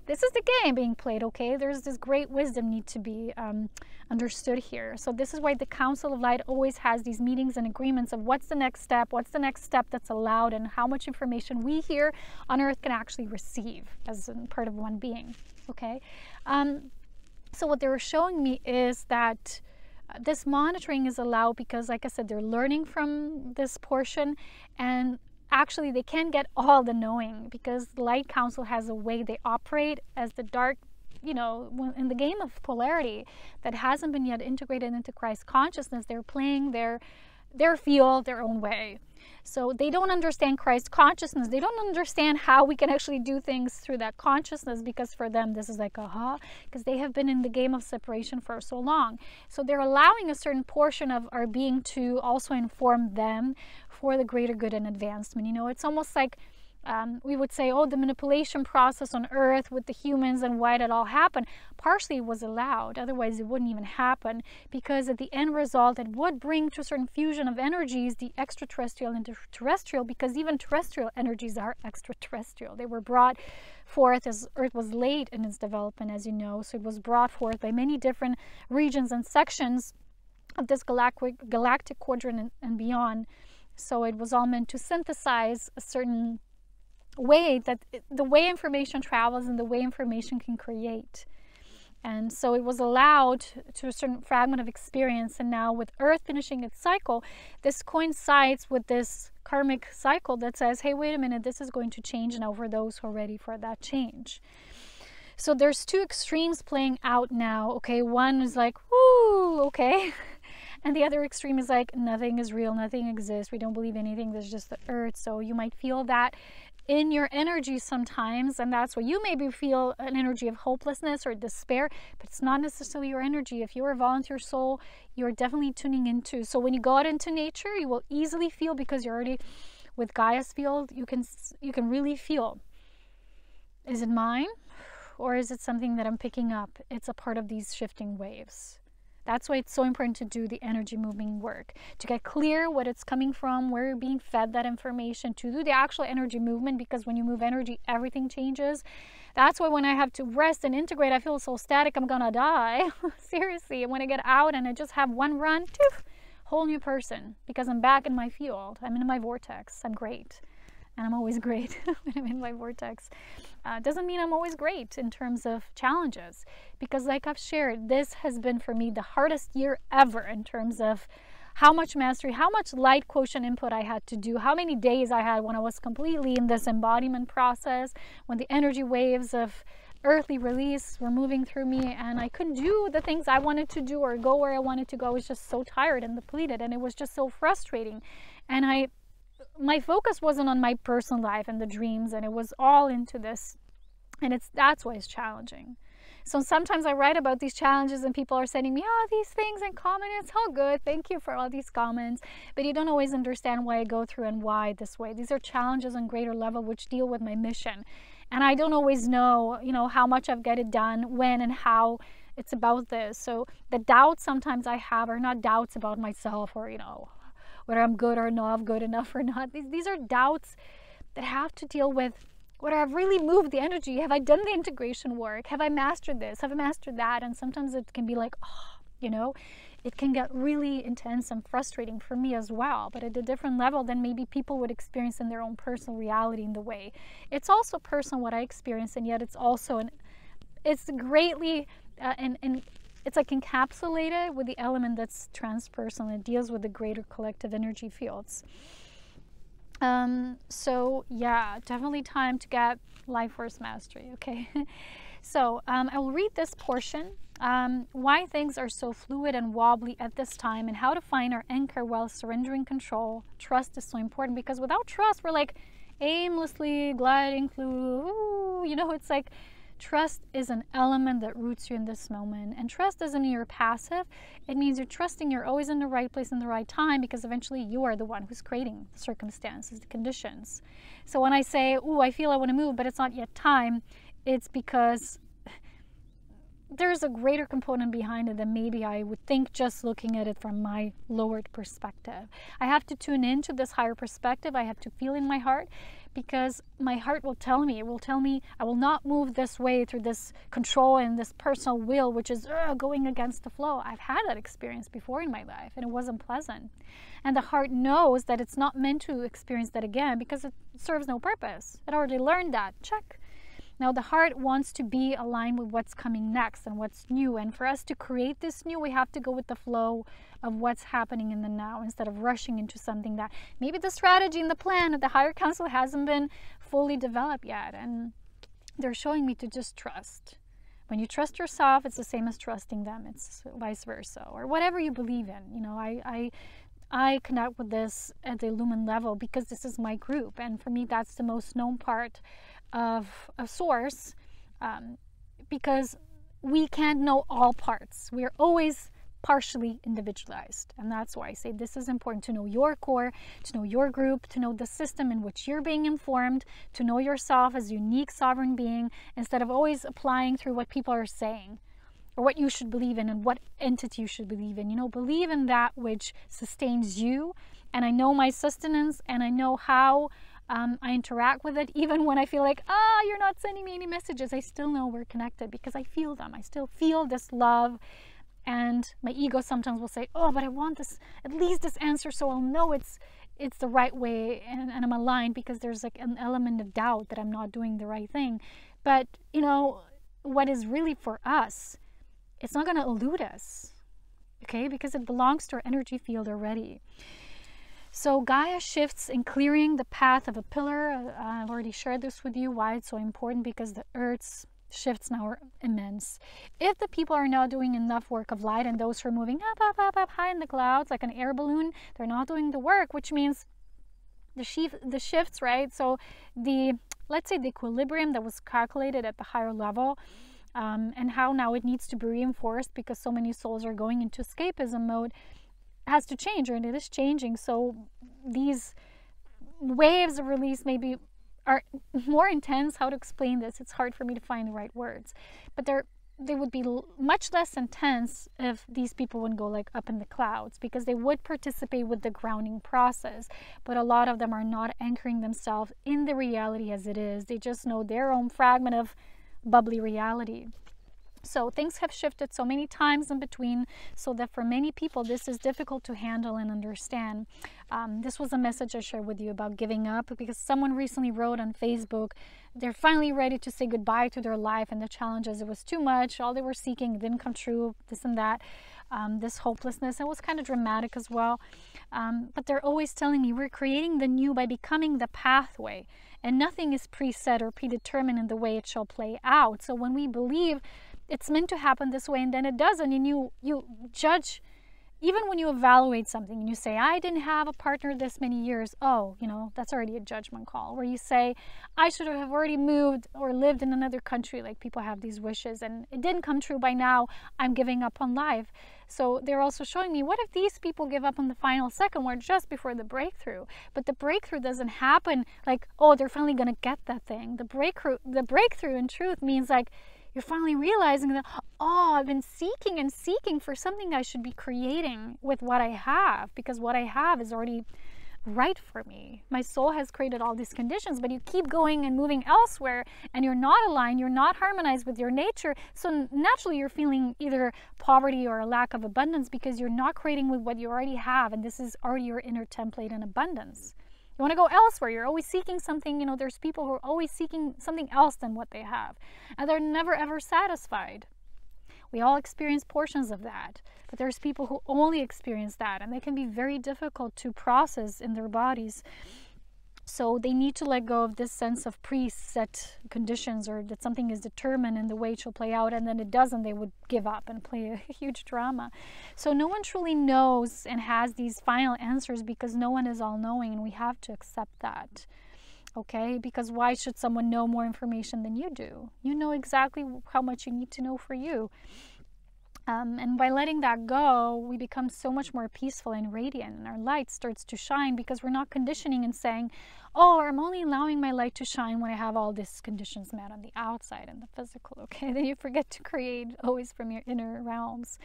this is the game being played, okay? There's this great wisdom need to be understood here. So this is why the Council of Light always has these meetings and agreements of what's the next step that's allowed, and how much information we here on Earth can actually receive as part of one being, okay? So what they were showing me is that this monitoring is allowed because, like I said, they're learning from this portion, and actually they can't get all the knowing because the Light Council has a way they operate as the dark, in the game of polarity that hasn't been yet integrated into Christ consciousness. They're playing their field their own way. So they don't understand Christ consciousness. They don't understand how we can actually do things through that consciousness, because for them this is like because they have been in the game of separation for so long. So they're allowing a certain portion of our being to also inform them for the greater good and advancement. It's almost like we would say, the manipulation process on Earth with the humans and why did it all happen, partially was allowed. Otherwise it wouldn't even happen, because at the end result it would bring to a certain fusion of energies, the extraterrestrial and terrestrial, because even terrestrial energies are extraterrestrial. They were brought forth as Earth was late in its development, as you know. So it was brought forth by many different regions and sections of this galactic quadrant and beyond. So it was all meant to synthesize a certain way, the way information travels and the way information can create. And so it was allowed to a certain fragment of experience. And now with Earth finishing its cycle, this coincides with this karmic cycle that says, hey, wait a minute, this is going to change now for those who are ready for that change. So there's two extremes playing out now, okay? One is like, woo, okay. And the other extreme is like, nothing is real, nothing exists, we don't believe anything, there's just the Earth. So you might feel that in your energy sometimes, and that's why you maybe feel an energy of hopelessness or despair, but it's not necessarily your energy. If you're a volunteer soul, you're definitely tuning into. So when you go out into nature, you will easily feel, because you're already with Gaia's field, you can really feel, is it mine or is it something that I'm picking up? It's a part of these shifting waves. That's why it's so important to do the energy moving work, to get clear what it's coming from, where you're being fed that information, to do the actual energy movement, because when you move energy, everything changes. That's why when I have to rest and integrate, I feel so static, I'm gonna die. Seriously, and when I get out and I just have one run, whole new person, because I'm back in my field, I'm in my vortex, I'm great. and I'm always great when I'm in my vortex. Doesn't mean I'm always great in terms of challenges, because like I've shared, this has been for me the hardest year ever in terms of how much mastery, how much light quotient input I had to do, how many days I had when I was completely in this embodiment process, when the energy waves of earthly release were moving through me and I couldn't do the things I wanted to do or go where I wanted to go. I was just so tired and depleted, and it was just so frustrating. And my focus wasn't on my personal life and the dreams, and it was all into this. And that's why it's challenging. So sometimes I write about these challenges and people are sending me these things and comment. It's all good. Thank you for all these comments. But you don't always understand why I go through and why this way. These are challenges on greater level which deal with my mission. And I don't always know, how much I've got it done, when and how it's about this. So the doubts sometimes I have are not doubts about myself or, whether I'm good or not, good enough or not. These are doubts that have to deal with whether I've really moved the energy. Have I done the integration work? Have I mastered this? Have I mastered that? And sometimes it can be like, it can get really intense and frustrating for me as well, but at a different level than maybe people would experience in their own personal reality in the way. It's also personal what I experience, and yet it's also, it's greatly, and it's like encapsulated with the element that's transpersonal. It deals with the greater collective energy fields. So yeah, definitely time to get life force mastery. Okay. So I will read this portion, why things are so fluid and wobbly at this time, and how to find our anchor while surrendering control. Trust is so important, because without trust, we're like aimlessly gliding through, it's like trust is an element that roots you in this moment. And trust doesn't mean you're passive. It means you're trusting you're always in the right place in the right time, because eventually you are the one who's creating the circumstances, the conditions. So when I say, I feel I want to move, but it's not yet time, it's because there's a greater component behind it than maybe I would think just looking at it from my lowered perspective. I have to tune into this higher perspective. I have to feel in my heart, because my heart will tell me, I will not move this way through this control and this personal will, which is going against the flow. I've had that experience before in my life, and it wasn't pleasant. And the heart knows that it's not meant to experience that again, because it serves no purpose. It already learned that. Check. Now the heart wants to be aligned with what's coming next and what's new. And for us to create this new, we have to go with the flow of what's happening in the now, instead of rushing into something that maybe the strategy and the plan of the higher council hasn't been fully developed yet. And they're showing me to just trust. When you trust yourself, it's the same as trusting them. It's vice versa, or whatever you believe in. I connect with this at the lumen level because this is my group. And for me, that's the most known part of a source, because we can't know all parts. We are always partially individualized. And that's why I say this is important, to know your core, to know your group, to know the system in which you're being informed, to know yourself as a unique sovereign being, instead of always applying through what people are saying or what you should believe in and what entity you should believe in. Believe in that which sustains you. And I know my sustenance, and I know how I interact with it. Even when I feel like, you're not sending me any messages, I still know we're connected, because I feel them. I still feel this love. And my ego sometimes will say, but I want this, at least this answer, so I'll know it's the right way, and I'm aligned, because there's like an element of doubt that I'm not doing the right thing. But what is really for us, it's not going to elude us, okay, because it belongs to our energy field already. So Gaia shifts in clearing the path of a pillar. I've already shared this with you, why it's so important, because the Earth's shifts now are immense. If the people are not doing enough work of light, and those who are moving up high in the clouds like an air balloon, they're not doing the work, which means the shifts, right? So let's say the equilibrium that was calculated at the higher level, and how now it needs to be reinforced because so many souls are going into escapism mode, has to change, and it is changing. So these waves of release maybe are more intense. How to explain this? It's hard for me to find the right words, but they would be much less intense if these people wouldn't go like up in the clouds, because they would participate with the grounding process. But a lot of them are not anchoring themselves in the reality as it is. They just know their own fragment of bubbly reality. So things have shifted so many times in between, so that for many people this is difficult to handle and understand. This was a message I shared with you about giving up, because someone recently wrote on Facebook they're finally ready to say goodbye to their life and the challenges. It was too much, all they were seeking didn't come true, this and that, this hopelessness. It was kind of dramatic as well, but they're always telling me we're creating the new by becoming the pathway, and nothing is preset or predetermined in the way it shall play out. So when we believe it's meant to happen this way and then it doesn't, and you judge, even when you evaluate something and you say, I didn't have a partner this many years, oh, that's already a judgment call. Where you say, I should have already moved or lived in another country, like people have these wishes and it didn't come true by now, I'm giving up on life. So they're also showing me, what if these people give up on the final second or just before the breakthrough? But the breakthrough doesn't happen like, oh, they're finally going to get that thing. The breakthrough in truth means like, you're finally realizing that, oh, I've been seeking and seeking for something I should be creating with what I have, because what I have is already right for me. My soul has created all these conditions, but you keep going and moving elsewhere and you're not aligned, you're not harmonized with your nature. So naturally you're feeling either poverty or a lack of abundance because you're not creating with what you already have, and this is already your inner template in abundance. You want to go elsewhere. You're always seeking something. There's people who are always seeking something else than what they have, and they're never ever satisfied. We all experience portions of that, but there's people who only experience that, and they can be very difficult to process in their bodies. So they need to let go of this sense of preset conditions, or that something is determined in the way it shall play out, and then it doesn't, they would give up and play a huge drama. So no one truly knows and has these final answers, because no one is all-knowing, and we have to accept that. Okay? Because why should someone know more information than you do? You know exactly how much you need to know for you. And by letting that go, we become so much more peaceful and radiant, and our light starts to shine, because we're not conditioning and saying, oh, I'm only allowing my light to shine when I have all these conditions met on the outside and the physical. Okay, then you forget to create always from your inner realms.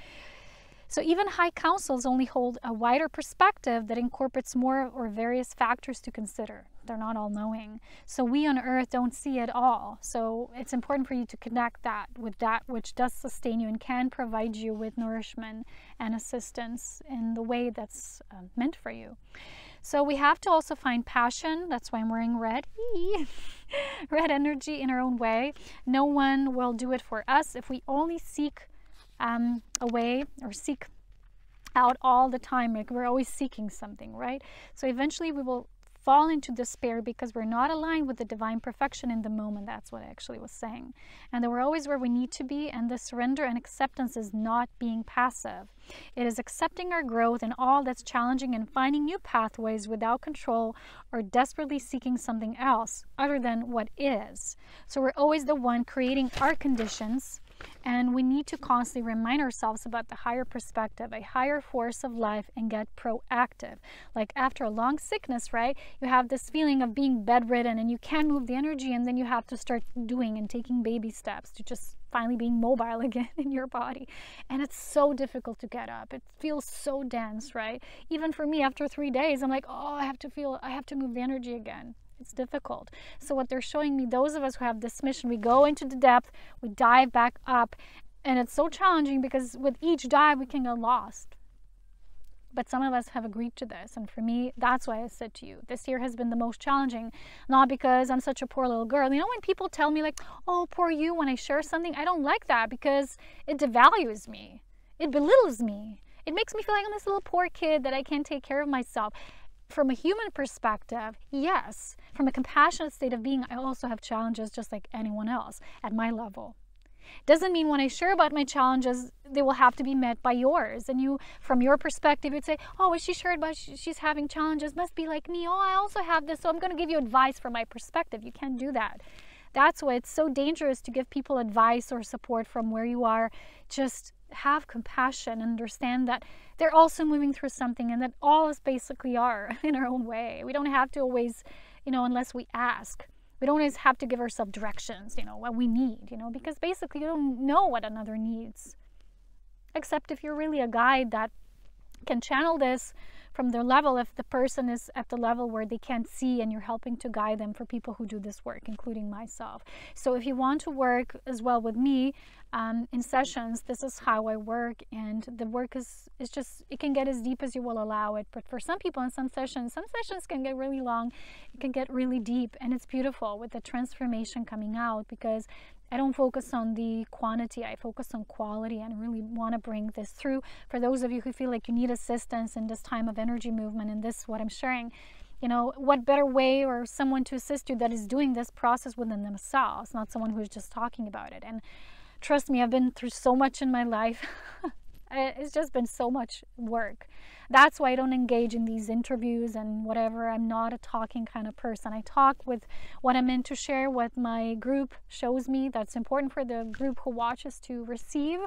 So even high councils only hold a wider perspective that incorporates more or various factors to consider. They're not all knowing. So we on earth don't see it all. So it's important for you to connect that with that which does sustain you and can provide you with nourishment and assistance in the way that's meant for you. So we have to also find passion. That's why I'm wearing red. Red energy in our own way. No one will do it for us if we only seek away or seek out all the time. Like we're always seeking something, right? So eventually we will fall into despair because we're not aligned with the divine perfection in the moment. That's what I actually was saying. And that we're always where we need to be, and the surrender and acceptance is not being passive. It is accepting our growth and all that's challenging and finding new pathways without control or desperately seeking something else other than what is. So we're always the one creating our conditions, and we need to constantly remind ourselves about the higher perspective, a higher force of life, and get proactive. Like after a long sickness, right? You have this feeling of being bedridden and you can't move the energy, and then you have to start doing and taking baby steps to just finally being mobile again in your body. And it's so difficult to get up. It feels so dense, right? Even for me, after 3 days, I'm like, oh, I have to move the energy again. It's difficult. So what they're showing me, those of us who have this mission, we go into the depth, we dive back up, and it's so challenging because with each dive we can get lost. But some of us have agreed to this, and for me, that's why I said to you, this year has been the most challenging, not because I'm such a poor little girl. You know, when people tell me like, oh, poor you, when I share something, I don't like that because it devalues me. It belittles me. It makes me feel like I'm this little poor kid that I can't take care of myself. From a human perspective, yes. From a compassionate state of being, I also have challenges just like anyone else at my level. Doesn't mean when I share about my challenges, they will have to be met by yours. And you, from your perspective, you'd say, oh, what she shared about she's having challenges must be like me. Oh, I also have this, so I'm going to give you advice from my perspective. You can't do that. That's why it's so dangerous to give people advice or support from where you are. Just have compassion, understand that they're also moving through something, and that all of us basically are in our own way. We don't have to always, unless we ask. We don't always have to give ourselves directions, what we need, because basically you don't know what another needs. Except if you're really a guide that can channel this from their level if the person is at the level where they can't see and you're helping to guide them, for people who do this work, including myself. So if you want to work as well with me in sessions, this is how I work, and the work is just, it can get as deep as you will allow it. But for some people in some sessions can get really long, it can get really deep, and it's beautiful with the transformation coming out, because I don't focus on the quantity, I focus on quality, and really want to bring this through. For those of you who feel like you need assistance in this time of energy movement, and this, what I'm sharing, you know, what better way or someone to assist you that is doing this process within themselves, not someone who's just talking about it. And trust me, I've been through so much in my life. It's just been so much work. That's why I don't engage in these interviews and whatever. I'm not a talking kind of person. I talk with what I'm meant to share, what my group shows me that's important for the group who watches to receive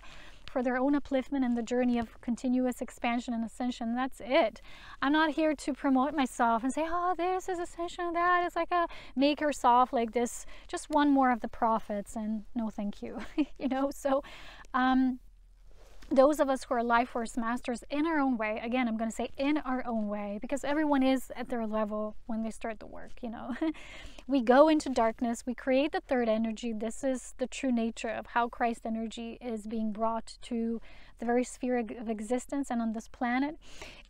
for their own upliftment and the journey of continuous expansion and ascension. That's it. I'm not here to promote myself and say, oh, this is ascension, that. It's like a make yourself like this, just one more of the prophets, and no thank you. You know, so those of us who are life force masters in our own way, again, I'm going to say in our own way, because everyone is at their level when they start the work, you know. We go into darkness, we create the third energy. This is the true nature of how Christ energy is being brought to the very sphere of existence and on this planet,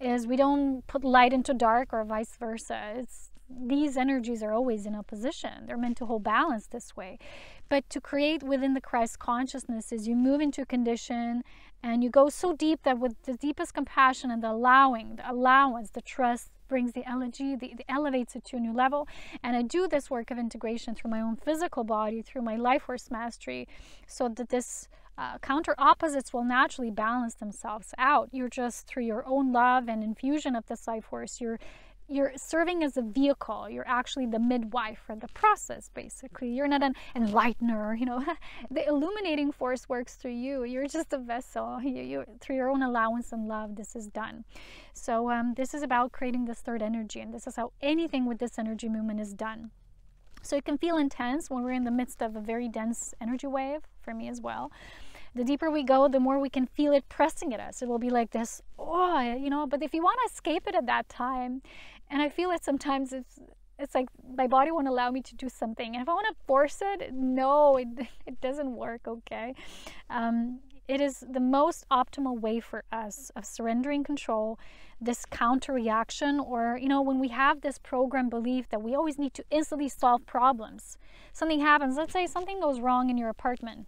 is we don't put light into dark or vice versa. These energies are always in opposition. They're meant to hold balance this way. But to create within the Christ consciousness is you move into a condition and you go so deep that with the deepest compassion and the allowance, the trust brings the elegy, the elevates it to a new level. And I do this work of integration through my own physical body, through my life force mastery, so that this counter opposites will naturally balance themselves out. You're just, through your own love and infusion of this life force, you're serving as a vehicle. You're actually the midwife for the process, basically. You're not an enlightener, you know. The illuminating force works through you. You're just a vessel. You through your own allowance and love, this is done. So this is about creating this third energy, and this is how anything with this energy movement is done. So it can feel intense when we're in the midst of a very dense energy wave, for me as well. The deeper we go, the more we can feel it pressing at us. It will be like this, oh, you know, but if you want to escape it at that time, and I feel it sometimes, it's like my body won't allow me to do something. And if I want to force it, no, it doesn't work, okay? It is the most optimal way for us of surrendering control, this counter reaction, or, you know, when we have this programmed belief that we always need to instantly solve problems. Something happens, let's say something goes wrong in your apartment.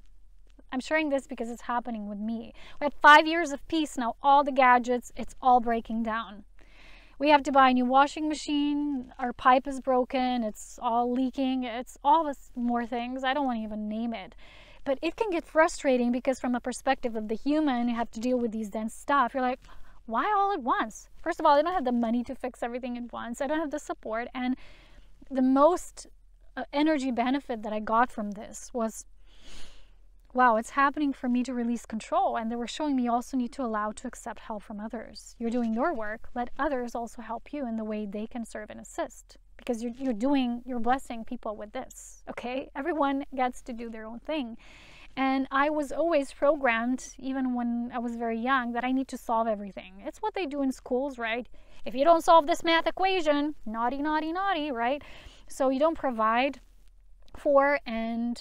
I'm sharing this because it's happening with me. We had 5 years of peace, now all the gadgets, it's all breaking down. We have to buy a new washing machine, our pipe is broken, it's all leaking, it's all this more things, I don't want to even name it. But it can get frustrating because from a perspective of the human, you have to deal with these dense stuff. You're like, why all at once? First of all, I don't have the money to fix everything at once. I don't have the support. And the most energy benefit that I got from this was, wow, it's happening for me to release control. And they were showing me you also need to allow to accept help from others. You're doing your work. Let others also help you in the way they can serve and assist. Because you're blessing people with this, okay? Everyone gets to do their own thing. And I was always programmed, even when I was very young, that I need to solve everything. It's what they do in schools, right? If you don't solve this math equation, naughty, naughty, naughty, right? So you don't provide for, and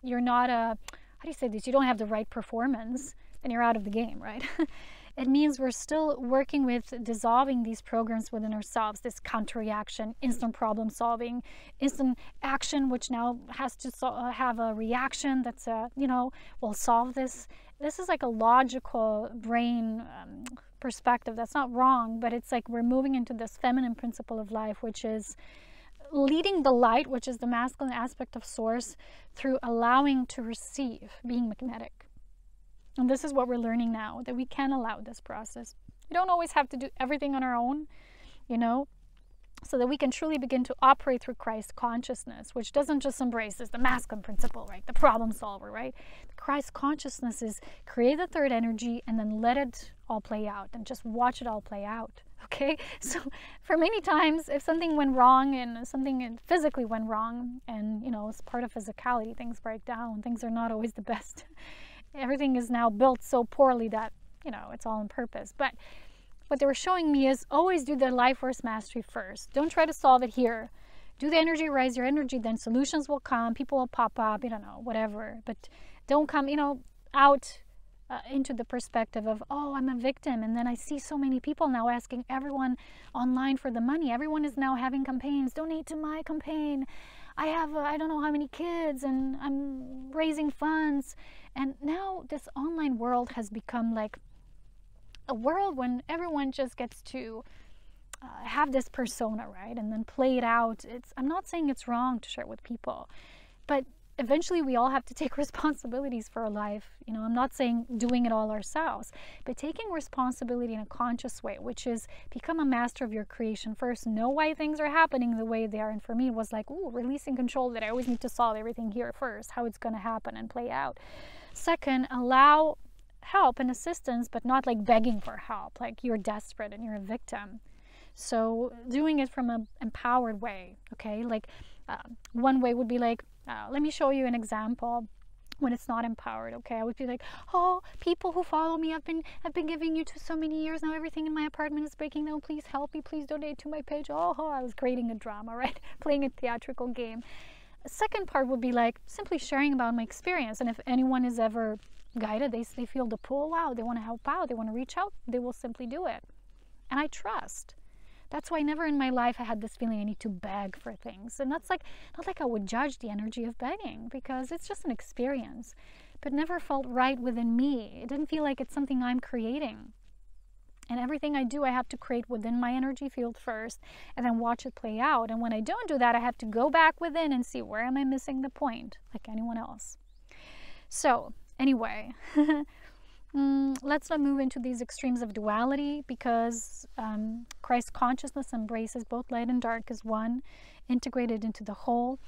you're not how do you say this? You don't have the right performance, and you're out of the game, right? It means we're still working with dissolving these programs within ourselves, this counter-reaction, instant problem solving, instant action, which now has to have a reaction that's, will solve this. This is like a logical brain perspective. That's not wrong, but it's like we're moving into this feminine principle of life, which is leading the light, which is the masculine aspect of source, through allowing to receive, being magnetic. And this is what we're learning now, that we can allow this process. We don't always have to do everything on our own, so that we can truly begin to operate through Christ consciousness, which doesn't just embrace the masculine principle, right? The problem solver, right? Christ consciousness is create the third energy and then let it all play out and just watch it all play out, okay? So for many times, if something went wrong and something physically went wrong, and, it's part of physicality, things break down, things are not always the best. Everything is now built so poorly that, it's all on purpose. But what they were showing me is always do the life force mastery first. Don't try to solve it here. Do the energy, raise your energy, then solutions will come, people will pop up, you don't know, whatever. But don't come, out into the perspective of, oh, I'm a victim. And then I see so many people now asking everyone online for the money. Everyone is now having campaigns. Donate to my campaign. I have, I don't know how many kids, and I'm raising funds. And now this online world has become like a world when everyone just gets to have this persona, right? And then play it out. I'm not saying it's wrong to share it with people, but eventually we all have to take responsibilities for our life. I'm not saying doing it all ourselves, but taking responsibility in a conscious way, which is become a master of your creation first. Know why things are happening the way they are. And for me, it was like, ooh, releasing control, that I always need to solve everything here first, how it's going to happen and play out. Second, allow help and assistance, but not like begging for help, like you're desperate and you're a victim. So doing it from an empowered way, okay? Like one way would be like, let me show you an example when it's not empowered, okay? I would be like, oh, people who follow me, I've been giving you to so many years now, everything in my apartment is breaking down, please help me, please donate to my page. Oh, I was creating a drama, right? Playing a theatrical game. A second part would be like simply sharing about my experience, and if anyone is ever guided, they feel the pull, wow, they want to help out, they want to reach out, they will simply do it. And I trust. That's why never in my life I had this feeling I need to beg for things. And that's like, not like I would judge the energy of begging, because it's just an experience, but never felt right within me. It didn't feel like it's something I'm creating. And everything I do, I have to create within my energy field first and then watch it play out. And when I don't do that, I have to go back within and see, where am I missing the point, like anyone else. So anyway, let's not move into these extremes of duality, because Christ consciousness embraces both light and dark as one, integrated into the whole.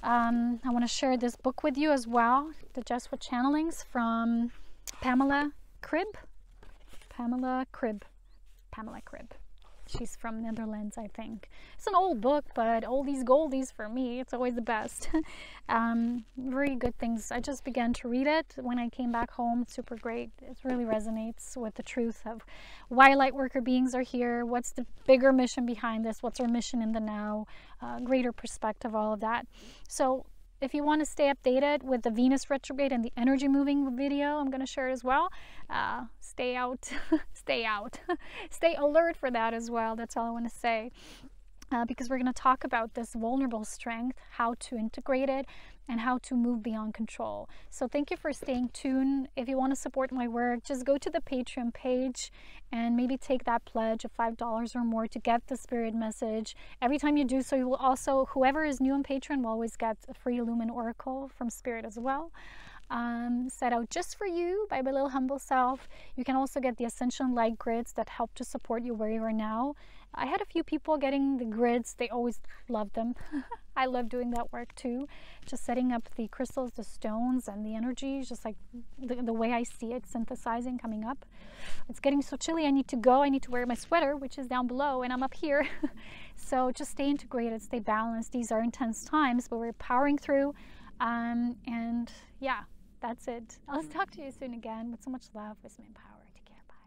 I want to share this book with you as well, the Jesuit Channelings from Pamela Cribb. Pamela Cribb. She's from Netherlands, I think. It's an old book, but oldies goldies for me. It's always the best. Very good things. I just began to read it when I came back home. It's super great. It really resonates with the truth of why light worker beings are here. What's the bigger mission behind this? What's our mission in the now? Greater perspective, all of that. So if you want to stay updated with the Venus retrograde and the energy moving video, I'm going to share it as well. Stay out. Stay alert for that as well. That's all I want to say. Because we're going to talk about this vulnerable strength, how to integrate it, and how to move beyond control. So thank you for staying tuned. If you want to support my work, just go to the Patreon page and maybe take that pledge of $5 or more to get the spirit message. Every time you do so, you will also, whoever is new on Patreon will always get a free Lumen Oracle from Spirit as well. Set out just for you by my little humble self. You can also get the Ascension light grids that help to support you where you are now. I had a few people getting the grids. They always love them. I love doing that work too. Just setting up the crystals, the stones, and the energy, just like the way I see it synthesizing, coming up. It's getting so chilly. I need to go. I need to wear my sweater, which is down below, and I'm up here. So just stay integrated, stay balanced. These are intense times, but we're powering through. And yeah, that's it. I'll talk to you soon again with so much love, wisdom, and power. Take care. Bye.